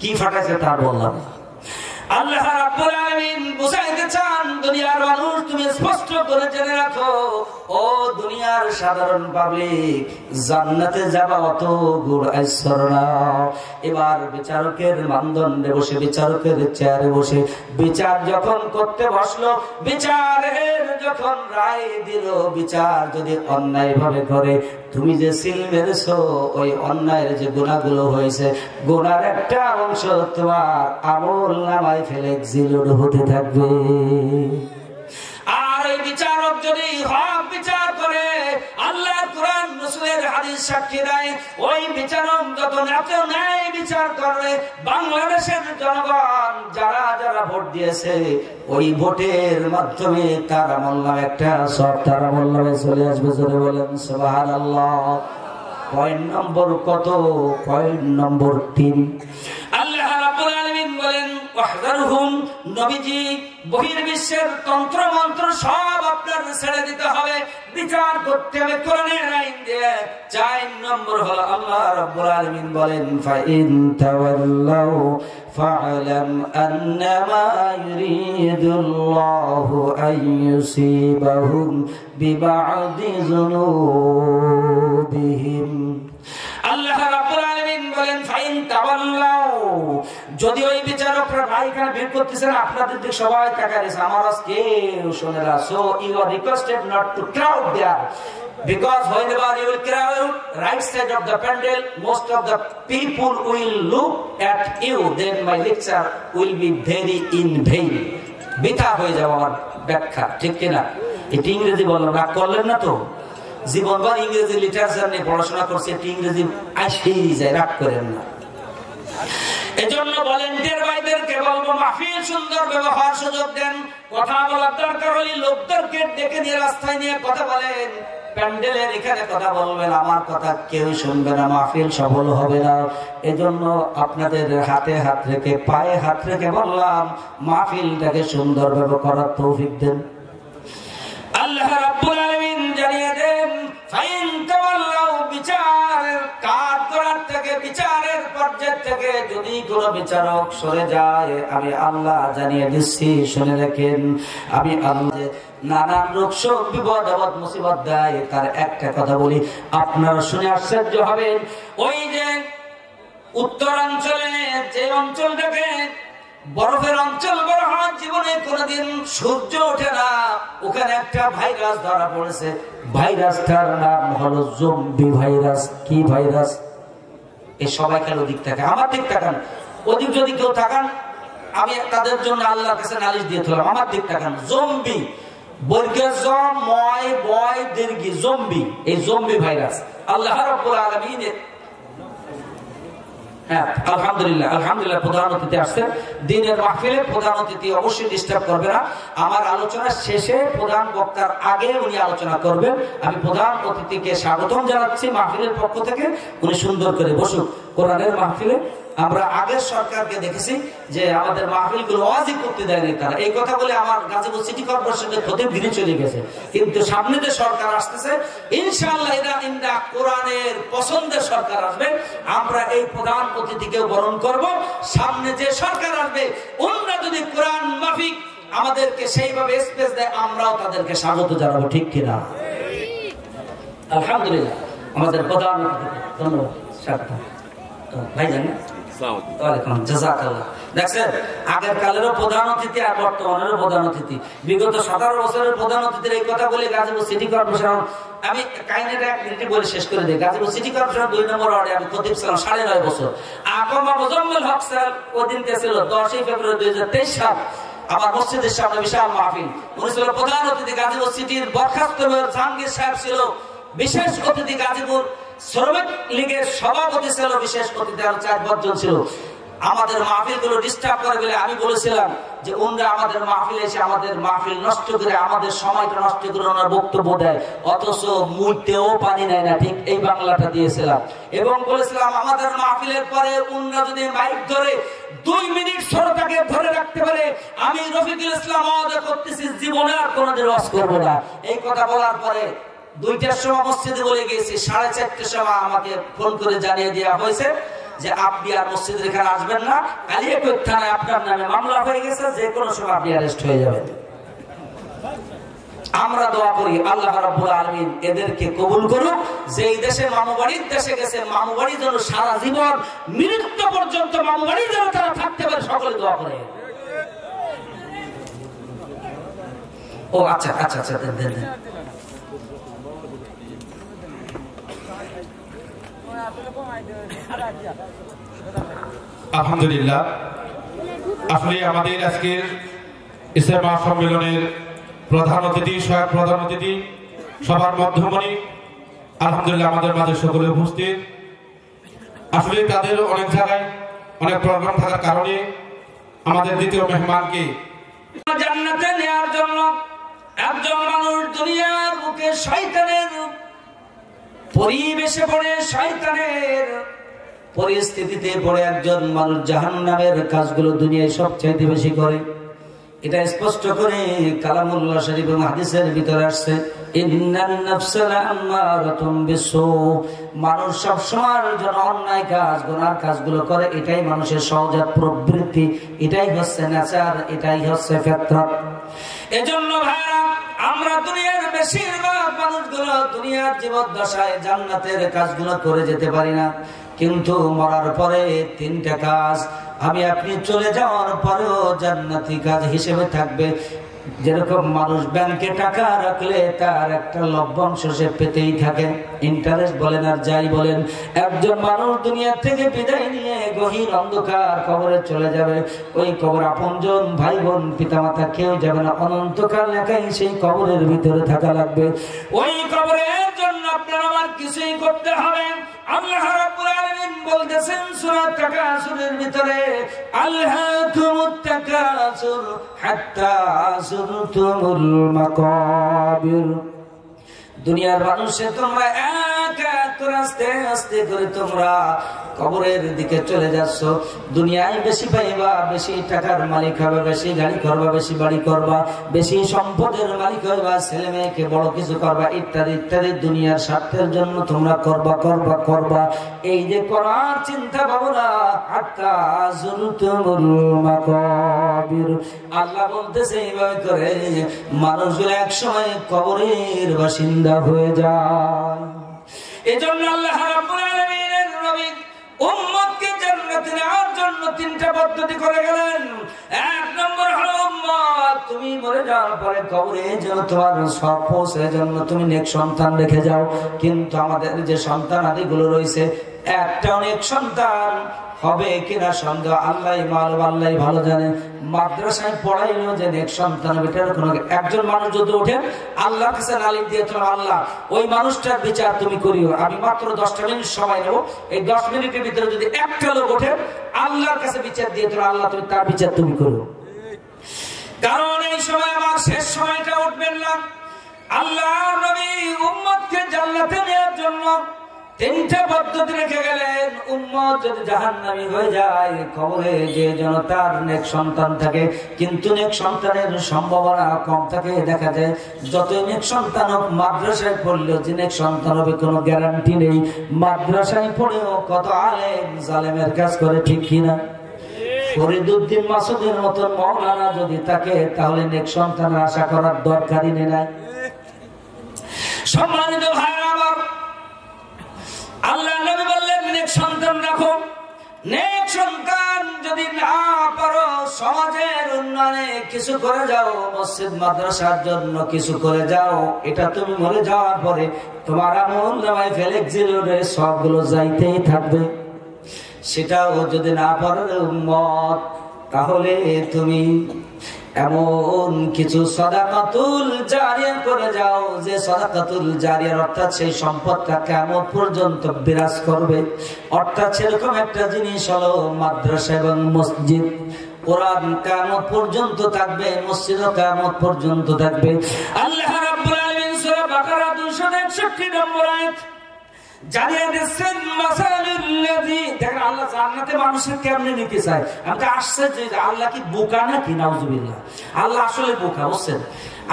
কি ফাটাইছে তার বললাম। আল্লাহ রাব্বুল আলামিন বুঝাইতে চান, দুনিয়ার মানুষ তুমি স্পষ্ট করে জেনে রাখো, ও দুনিয়ার সাধারণ পাবলিক, জান্নাতে যাবা অত গুড় আইসর না। এবার বিচারকের মানদণ্ডে বসে, বিচারকের চেয়ারে বসে বিচার যখন করতে বসলো, বিচারের যখন রায় দিল, বিচার যদি অন্যায় ভাবে করে, তুমি যে সিল মেরেছো, ওই অন্যায়ের যে গুনাহগুলো হয়েছে, গুনার একটা অংশ তোমার আমল নামায় ফেলে জিলুর হতে থাকবে। আর এই বিচারক যদি হক বিচার করে, আল্লাহর কোরআন রাসূলের হাদিস সাক্ষী দেয়, ওই বিচারক যত ন্যায় বিচার করবে, বাংলাদেশের জনগণ যারা যারা ভোট দিয়েছে, ওই ভোটের মাধ্যমে তার আমলনামে একটা সব তার আমলনামে চলে আসবে। জোরে বলেন সুবহানাল্লাহ। পয়েন্ট নম্বর কত? Point number 3। আল্লাহ রাব্বুল আলামিন বলেন, ওয়াহযারহুম, নবীজি বহির্বিশ্বের তন্ত্র মন্ত্র সব আপনার ছেড়ে দিতে হবে, বিচার করতে হবে কোরআনের আইন দিয়ে। 4 নম্বর হলো আল্লাহ রাব্বুল আলামিন বলেন, ফাইন তাওয়াল্লাউ ফা'লাম আন্নামা ইউরিদুল্লাহু আইয়ুসিবাহুম বিবা'দি যুনুবিহিম। আল্লাহ রাব্বুল আলামিন বলেন, ফাইন তাওয়াল্লাউ, যদি ওই বিচারকরা ভাইখানে ভিড় করতেছেন, আপনাদের দিকে সবাই তাকায় আছে, আমার আজ কেউ শোনে না, so you are requested not to crowd there, because whenever you will crowd right side of the pandal, most of the people will look at you, then my lecture will be very in vain, বৃথা হয়ে যাবে আমার ব্যাখ্যা, ঠিক কিনা? এটা ইংরেজি বললাম, রাগ করলেন না তো? জীবনভর ইংরেজি লিটারেচার নিয়ে পড়াশোনা করছে, একটি ইংরেজি আসতেই যায়, রাগ করেন না। এজন্য ভলান্টিয়ার ভাইদেরকে বলবো, মাহফিল সুন্দর ব্যবহার সুযোগ দেন, কথা বলার দরকার হলে লোকদেরকে ডেকে নিয়ে রাস্তায় নিয়ে কথা বলেন, প্যান্ডেলের এখানে কথা বলবেন, আমার কথা কেউ শুনবে না, মাহফিল সফল হবে না। এজন্য আপনাদের হাতে হাত রেখে, পায়ে হাত রেখে বললাম, মাহফিলটাকে সুন্দরভাবে করার তৌফিক দেন। আল্লাহ রাব্বুল আলামিন জানিয়ে দেন, ফাইন তাওয়াল্লাউ, বিচারের কাঠগড়ার থেকে, বিচারের পর্যায় থেকে যদি কোন বিচারক সরে যায়, আমি আল্লাহ জানিয়ে দিচ্ছি, শুনে রাখেন, আমি আল্লাহ নানান রোগ শোক বিপদ আপদ মুসিবত দেয়, তার একটা কথা বলি, আপনারা শুনে আশ্চর্য হবেন। ওই যে উত্তরাঞ্চলে যে অঞ্চলটাকে বরফের অঞ্চল বলা হয়, জীবনে কোনদিন সূর্য ওঠে না, ওখানে একটা ভাইরাস ধরা পড়েছে, ভাইরাসটার নাম হলো জম্বি ভাইরাস। কি ভাইরাস? এই সবাই খেলে ওদিক থাকে, আমার দিক তাকান, ওদিক যদি কেউ তাকান, আমি তাদের জন্য আল্লাহর কাছে নালিশ দিয়ে দিলাম, আমার দিক তাকান। জম্বি, জম্বি, এই জম্বি ভাইরাস আল্লাহ রাব্বুল আলামিন হ্যাঁ, আলহামদুলিল্লাহ আলহামদুলিল্লাহ প্রধান অতিথি আসছেন। দিনের মাহফিলে প্রধান অতিথি অবশ্যই ডিস্টার্ব করবে না। আমার আলোচনা শেষে প্রধান বক্তার আগে উনি আলোচনা করবেন। আমি প্রধান অতিথিকে স্বাগতম জানাচ্ছি মাহফিলের পক্ষ থেকে। উনি সুন্দর করে বসুক। কোরআনের মাহফিলে আমরা আগের সরকারকে দেখেছি যে আমাদের মাহফিলগুলো ওয়াজিব করতে দেয়নি তারা। এই কথা বলে আমার গাজীপুর সিটি কর্পোরেশনের খতিব ঘিরে চলে গেছে। কিন্তু সামনে যে সরকার আসতেছে ইনশাআল্লাহ এরা কোরআনের পছন্দের সরকার আসবে। আমরা এই প্রধান অতিথিকেও বরণ করব। সামনে যে সরকার আসবে ওনারা যদি কোরআন মাফিক আমাদেরকে সেইভাবে স্পেস দেয় আমরাও তাদেরকে স্বাগত জানাবো, ঠিক কিনা? আলহামদুলিল্লাহ আমাদের প্রধান অতিথি। ধন্যবাদ ভাইজান। দেখছেন আগের কালেরও প্রধান অতিথি আর বর্তমানেরও প্রধান অতিথি। বিগত 17 বছরের প্রধান অতিথির এই কথা বলে গাজীপুর সিটি কর্পোরেশন, আমি কাহিনীটা 1 মিনিটে বলে শেষ করে দিই। গাজীপুর সিটি কর্পোরেশন 2 নম্বর ওয়ার্ডে আমি খতিব ছিলাম 9.5 বছর। আকমা মোজাম্মেল হক স্যার ওদিনকে ছিল 10 ফেব্রুয়ারি 2023 সাল। আমার মসজিদের সামনে বিশাল মাহফিল। উনি ছিল প্রধান অতিথি। গাজীপুর সিটির বরখাস্ত মেয়র জাহাঙ্গীর সাহেব ছিল বিশেষ অতিথি। গাজীপুর শ্রমিক লীগের সভাপতি ছিল বিশেষ অতিথি। আর 4-5 জন ছিল। আমাদের মাহফিল গুলো ডিস্টার্ব করে বলে আমি বলেছিলাম যে ওনারা আমাদের মাহফিলে এসে আমাদের মাহফিল নষ্ট করে আমাদের সময়টা নষ্ট করে ওনার বক্তব্য দেয়, অথচ মুইতেও পানি নেয় না। ঠিক এই বাংলাটা দিয়েছিলাম এবং বলেছিলাম আমাদের মাহফিলের পরে ওনারা যদি মাইক ধরে 2 মিনিট শ্রোতাকে ধরে রাখতে পারে আমি রফিকুল ইসলাম ওয়াদা করতেছি জীবনে আর কোনোদিন ওয়াজ করবো না। এই কথা বলার পরে 2টার সময় মসজিদে বলে গেছি, 4:30টার সময় আমাকে ফোন করে জানিয়ে দেওয়া হয়েছে যে আপনি আর মসজিদের এখানে আসবেন না, কালিয়াকৈর থানায় আপনার নামে মামলা হয়ে গেছে, যে কোনো সময় আপনি অ্যারেস্ট হয়ে যাবেন। আমরা দোয়া করি আল্লাহ রাব্বুল আলামিন এদেরকে কবুল করুক। যে এই দেশে মামুবাড়ির দেশে গেছে মামুবাড়ি যেন সারা জীবন মৃত্যু পর্যন্ত মামুবাড়ি যেন তারা থাকতে পারে, সকলে দোয়া করে। ও আচ্ছা আচ্ছা আচ্ছা দেন। আলহামদুলিল্লাহ, আসলে আমাদের আজকের ইসলামা সম্মেলনের প্রধান অতিথি, সহায়ক প্রধান অতিথি, সবার মধ্যমণি আলহামদুলিল্লাহ আমাদের মাঝে সকলে উপস্থিত। আসলে তাদের অনেক জায়গায় অনেক প্রোগ্রাম থাকার কারণে আমাদের দ্বিতীয় মেহমানকে জান্নাতে নেওয়ার জন্য একজন মানুষ দুনিয়ার বুকে শয়তানের পরিবেশে পড়ে, শয়তানের পরিস্থিতিতে পড়ে একজন মানুষ জাহান্নামের কাজগুলো দুনিয়ায় সবচাইতে বেশি করে। এটা স্পষ্ট করে কালামুল্লাহ শরীফ এবং হাদিসের ভিতরে আসছে, ইন্নান নাফসা লাআম্মারাতুম বিসু। মানুষ সবসময় যেন অন্যায় কাজ গুনার কাজগুলো করে, এটাই মানুষের সহজাত প্রবৃত্তি, এটাই হচ্ছে নেচার, এটাই হচ্ছে ফিতরত। এজন্য ভাইরা আমরা দুনিয়ার বেশিরভাগ মানুষগুলো দুনিয়ার জীবদ্দশায় জান্নাতের কাজগুলো করে যেতে পারি না, কিন্তু মরার পরে 3টা কাজ আমি আপনি চলে যাওয়ার পরেও জান্নাতি কাজ হিসেবে থাকবে। যেরকম মানুষ ব্যাংকে টাকা রাখলে তার একটা লভ্যাংশ সে পেতেই থাকে, ইন্টারেস্ট বলেন আর যাই বলেন। একজন মানুষ দুনিয়া থেকে বিদায় নিয়ে গহীন অন্ধকার কবরে চলে যাবে। ওই কবর আপনজন ভাই বোন পিতামাতা কেউ যাবে না, অনন্তকাল একাই সেই কবরের ভিতরে থাকা লাগবে। ওই কবরের জন্য আপনার আমার কিছুই করতে হবে। আল্লাহ রাব্বুল আলামিন বলতেছেন সূরা তাকাসুরের ভিতরে, আলহাকুমুত তাকাসুর হাত্তা যুরতুমুল মাকাবির। দুনিয়ার মানুষে তোমরা এক এক করে আস্তে আস্তে করে তোমরা কবরের দিকে চলে যাচ্ছ। দুনিয়ায় বেশি পাইবা, বেশি টাকার মালিক হবে, বেশি গাড়ি করবা, বেশি বাড়ি করবা, বেশি সম্পদের মালিক হইবা, ছেলে মেয়েকে বড় কিছু করবা, ইত্যাদি ইত্যাদি। দুনিয়ার স্বার্থের জন্য তোমরা করবা করবা করবা। এই যে করার চিন্তা ভাবনা, হাত্তা যুরতুমুল মাকাবির। আল্লাহ বলতেছে এইভাবে করে মানুষগুলো একসময় কবরের বাসিন্দা হয়ে যায়। এজন্য আল্লাহ রাব্বুল আলামিনের নবী উম্মতকে জান্নাতে নেওয়ার জন্য 3টা পদ্ধতি করে গেলেন। 1 নম্বর হলো উম্মত তুমি মরে যাওয়ার পরে কবরে যেন তোমার সব পৌঁছে, জন্য তুমি নেক সন্তান রেখে যাও। কিন্তু আমাদের যে সন্তান আদিগুলো রয়েছে একটা অনেক সন্তান হবে কিনা সন্দেহ, আল্লাহ মালুম, আল্লাহ ভালো জানে। মাদ্রাসায় পড়াইলো যে নেক সন্তান বেটার কোনো একজন মানুষ যদি ওঠেন আল্লাহর কাছে নালিশ দিয়ে তোমার আল্লাহ ওই মানুষটার বিচার তুমি করিও। আমি মাত্র 10টা মিনিট সময় নেব, এই 10 মিনিটের ভিতরে যদি একটা লোক ওঠেন আল্লাহর কাছে বিচার দিয়ে তোমার আল্লাহ তুমি তার বিচার তুমি করো। কারণ এই সময় আমার শেষ সময়টা উঠবেন না। আল্লাহ নবী উম্মতকে জান্নাতে নেওয়ার জন্য 3টা পদ্ধতি রেখে গেলেন। উম্মত যদি জাহান্নামী হয়ে যায় কবরে যে যেন তার নেক সন্তান থাকে, কিন্তু নেক সন্তানের সম্ভাবনা কম থাকে। দেখা যায় যত নেক সন্তান হোক মাদ্রাসায় পড়লেও যে নেক সন্তান হবে কোনো গ্যারান্টি নেই। মাদ্রাসায় পড়েও কত আলেম জালেমের কাজ করে, ঠিক কিনা? ফরিদউদ্দিন মাসুদের মতন মাওলানা যদি থাকে তাহলে নেক সন্তানের আশা করার দরকারই নেই। সম্মানিত ভাইরা আমার, আল্লাহ নবী বললেন নেক সন্তান রাখো। নেক সন্তান যদি না পারো সমাজের উন্নয়নে কিছু করে যাও, মসজিদ মাদ্রাসার জন্য কিছু করে যাও, এটা তুমি মরে যাওয়ার পরে তোমার আমল নামায় ফেলেক্সিলোরে সবগুলো যাইতেই থাকবে। সেটাও যদি না পারো উম্মত, তাহলে তুমি এমন কিছু সাদাকাতুল জারিয়া করে যাও যে সাদাকাতুল জারিয়ার অর্থাৎ সেই সম্পদটা কিয়ামত পর্যন্ত বিরাজ করবে। অর্থাৎ সেরকম একটা জিনিস হলো মাদ্রাসা এবং মসজিদ। কোরআন কিয়ামত পর্যন্ত থাকবে, মসজিদও কিয়ামত পর্যন্ত থাকবে। আল্লাহ রাব্বুল আলামিন সূরা বাকারা 261 নম্বর আয়াত জানিয়ে দিচ্ছেন মাসালুল্লাযী, দেখেন আল্লাহ জান্নাতে মানুষের কেমনে নিতে চায়। আমি তো আশ্চর্য যে আল্লাহ কি বোকা নাকি? নাউজুবিল্লাহ, আল্লাহ আসলে বোকা? বুঝছেন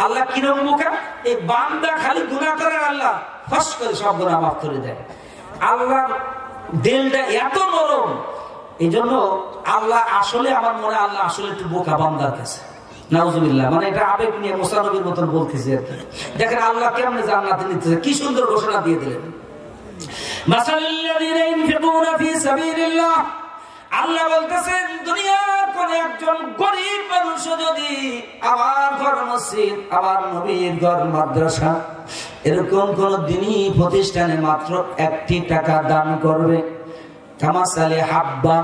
আল্লাহ কিরকম বোকা? এই বান্দা খালি গুনাহ করে আল্লাহ ফস করে সব গুনাহ মাফ করে দেয়। আল্লাহর দিলটা এত নরম, এই জন্য আল্লাহ আসলে আমার মনে আল্লাহ আসলে একটু বোকা বান্দার কাছে। নাউজুবিল্লাহ, মানে এটা আবেগ নিয়ে মুসা নবীর মতন বলতেছে আর কি। দেখেন আল্লাহ কেমনে জান্নাতে নিতেছে, কি সুন্দর ঘোষণা দিয়ে দিলেন। আল্লাহ বলতেছেন দুনিয়ার কোন একজন গরিব মানুষ যদি আমার ঘর মসজিদ, আমার নবীর ঘর মাদ্রাসা, এরকম কোন দিনই প্রতিষ্ঠানে মাত্র 1টি টাকা দান করবে, কামাসালে হাব্বা,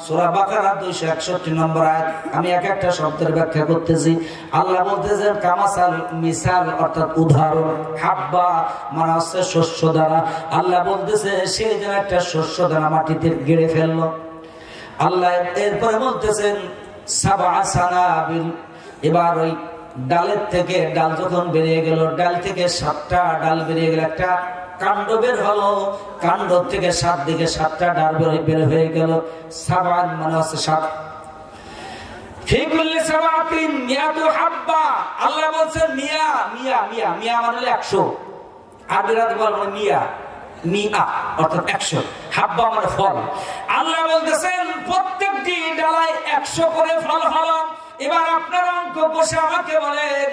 সূরা বাকারা 261 নম্বর আয়াত। আমি এক একটা শব্দের ব্যাখ্যা করতেছি। আল্লাহ বলতেছেন কামাসাল, মিসাল অর্থাৎ উদাহরণ, হাব্বা মানে হচ্ছে শস্য দানা। আল্লাহ বলতেছে সে যেন একটা শস্য দানা মাটিতে গেড়ে ফেললো। আল্লাহ এরপরে বলতেছেন সাবআ সানাবিল, এবার ওই ডালের থেকে ডাল যখন বেরিয়ে গেল, ডাল থেকে 7টা ডাল বেরিয়ে গেল, একটা কাণ্ড বের হলো, কাণ্ড থেকে 7 দিকে 7টা ডাল বের হয়ে গেল। সাবান মানে হচ্ছে 7। ফিকুল্লি সাবাতিন মিয়াতু হাব্বা, আল্লাহ বলছেন মিয়া মিয়া মিয়া মিয়া মানে 100, আরবিতে বলে মিয়া মিয়া অর্থাৎ 100, হাব্বা মানে ফল। আল্লাহ বলতেছেন প্রত্যেকটি ডালায় 100 করে ফল হলো। এবার আপনার অঙ্ক বসে আমাকে বলেন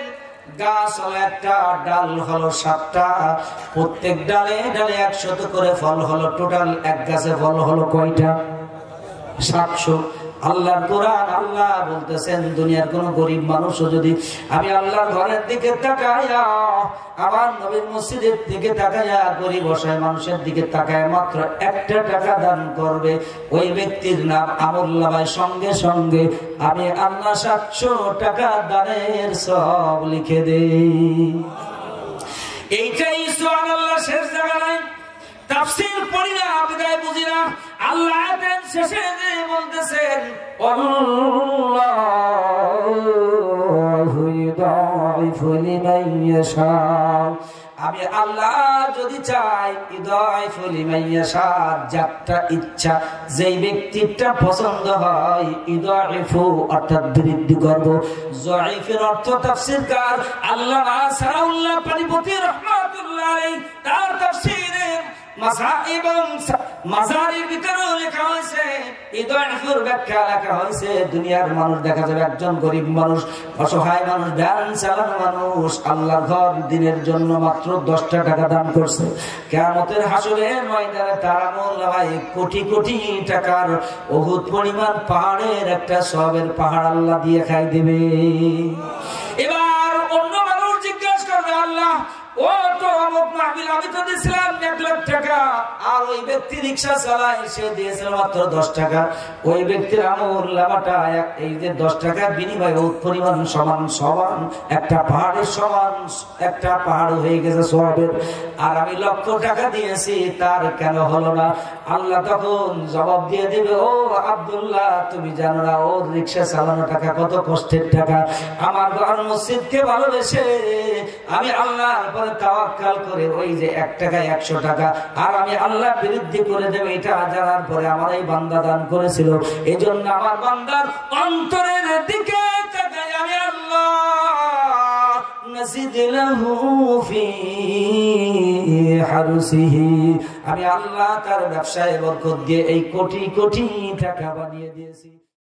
গাছ হলো একটা, ডাল হলো 7টা, প্রত্যেক ডালে ডালে 100 করে ফল হলো, টোটাল এক গাছে ফল হলো কয়টা? 700। আল্লাহর কোরআন, আল্লাহ বলতেছেন দুনিয়ার কোন গরিব মানুষও যদি আমি আল্লাহর ঘরের দিকে তাকায়া, আমার নবীর মসজিদের দিকে তাকায়া, গরিব অসহায় মানুষের দিকে তাকায় মাত্র 1টা টাকা দান করবে, ওই ব্যক্তির নাম আমলনামায় সঙ্গে সঙ্গে আমি আল্লাহ 700 টাকা দানের সওয়াব লিখে দেই। এইটাই সুবহানাল্লাহ শেষ জায়গা নাই। তাফসীর পড়ি না, বিদায় বুঝি না। আল্লাহ আয়াতের শেষে বলতেছেন আল্লাহু ইউদাইফু লিমান ইয়াশা, আমি আল্লাহ যদি চাই ইউদাইফু লিমান ইয়াশা, যারটা ইচ্ছা যেই ব্যক্তিটা পছন্দ হয়, ইউদাইফু অর্থাৎ বৃদ্ধি করব। যায়িফের অর্থ তাফসীরকার আল্লামা সানাউল্লাহ পানিপতি রাহমাতুল্লাহ আলাইহি তার তাফসীরে মাজারের ভিতরে লেখা হয়েছে, ইদাইফুর ব্যাখ্যা লেখা হয়েছে দুনিয়ার মানুষ দেখা যাবে একজন গরিব মানুষ, অসহায় মানুষ, ভ্যান চালানো মানুষ আল্লাহর ঘর দিনের জন্য মাত্র 10টা টাকা দান করছে। কিয়ামতের হাসরের ময়দানে তার আমলনামায় কোটি কোটি টাকার উহুদ পরিমাণ পাহাড়ের একটা সওয়াবের পাহাড় আল্লাহ দিয়ে খাই দিবে। এবার অন্য মানুষ জিজ্ঞাসা করবে আল্লাহ ও তো অমুক মাহফিল আমি তো দিয়েছিলাম 1 লাখ টাকা, আর ওই ব্যক্তি রিক্সা চালায় সে দিয়েছিল মাত্র 10 টাকা। ওই ব্যক্তির আমল নামাটা এই যে 10 টাকার বিনিময়ে পরিমাণ সমান সমান একটা পাহাড়ের সমান একটা পাহাড় হয়ে গেছে সওয়াবের। আর আমি লক্ষ টাকা দিয়েছি, তার কেন হলো না? আল্লাহ তখন জবাব দিয়ে দিবে, ও আব্দুল্লাহ তুমি জানো না ওর রিক্সা চালানো টাকা কত কষ্টের টাকা। আমার ঘর মসজিদকে ভালোবেসে আমি আল্লাহর উপরে তাওয়াক্কাল করে ওই যে 1 টাকা 100 টাকা আর আমি আল্লাহ বিরুদ্ধে করে দেব, এটা জানার পরে আমার এই বান্দা দান করেছিল। এই জন্য আমার বান্দার অন্তরের দিকে তাকাই আমি আল্লাহ নাজিদ লাহু ফি হারসিহি, আমি আল্লাহ তার ব্যবসায় বরকত দিয়ে এই কোটি কোটি টাকা বানিয়ে দিয়েছি।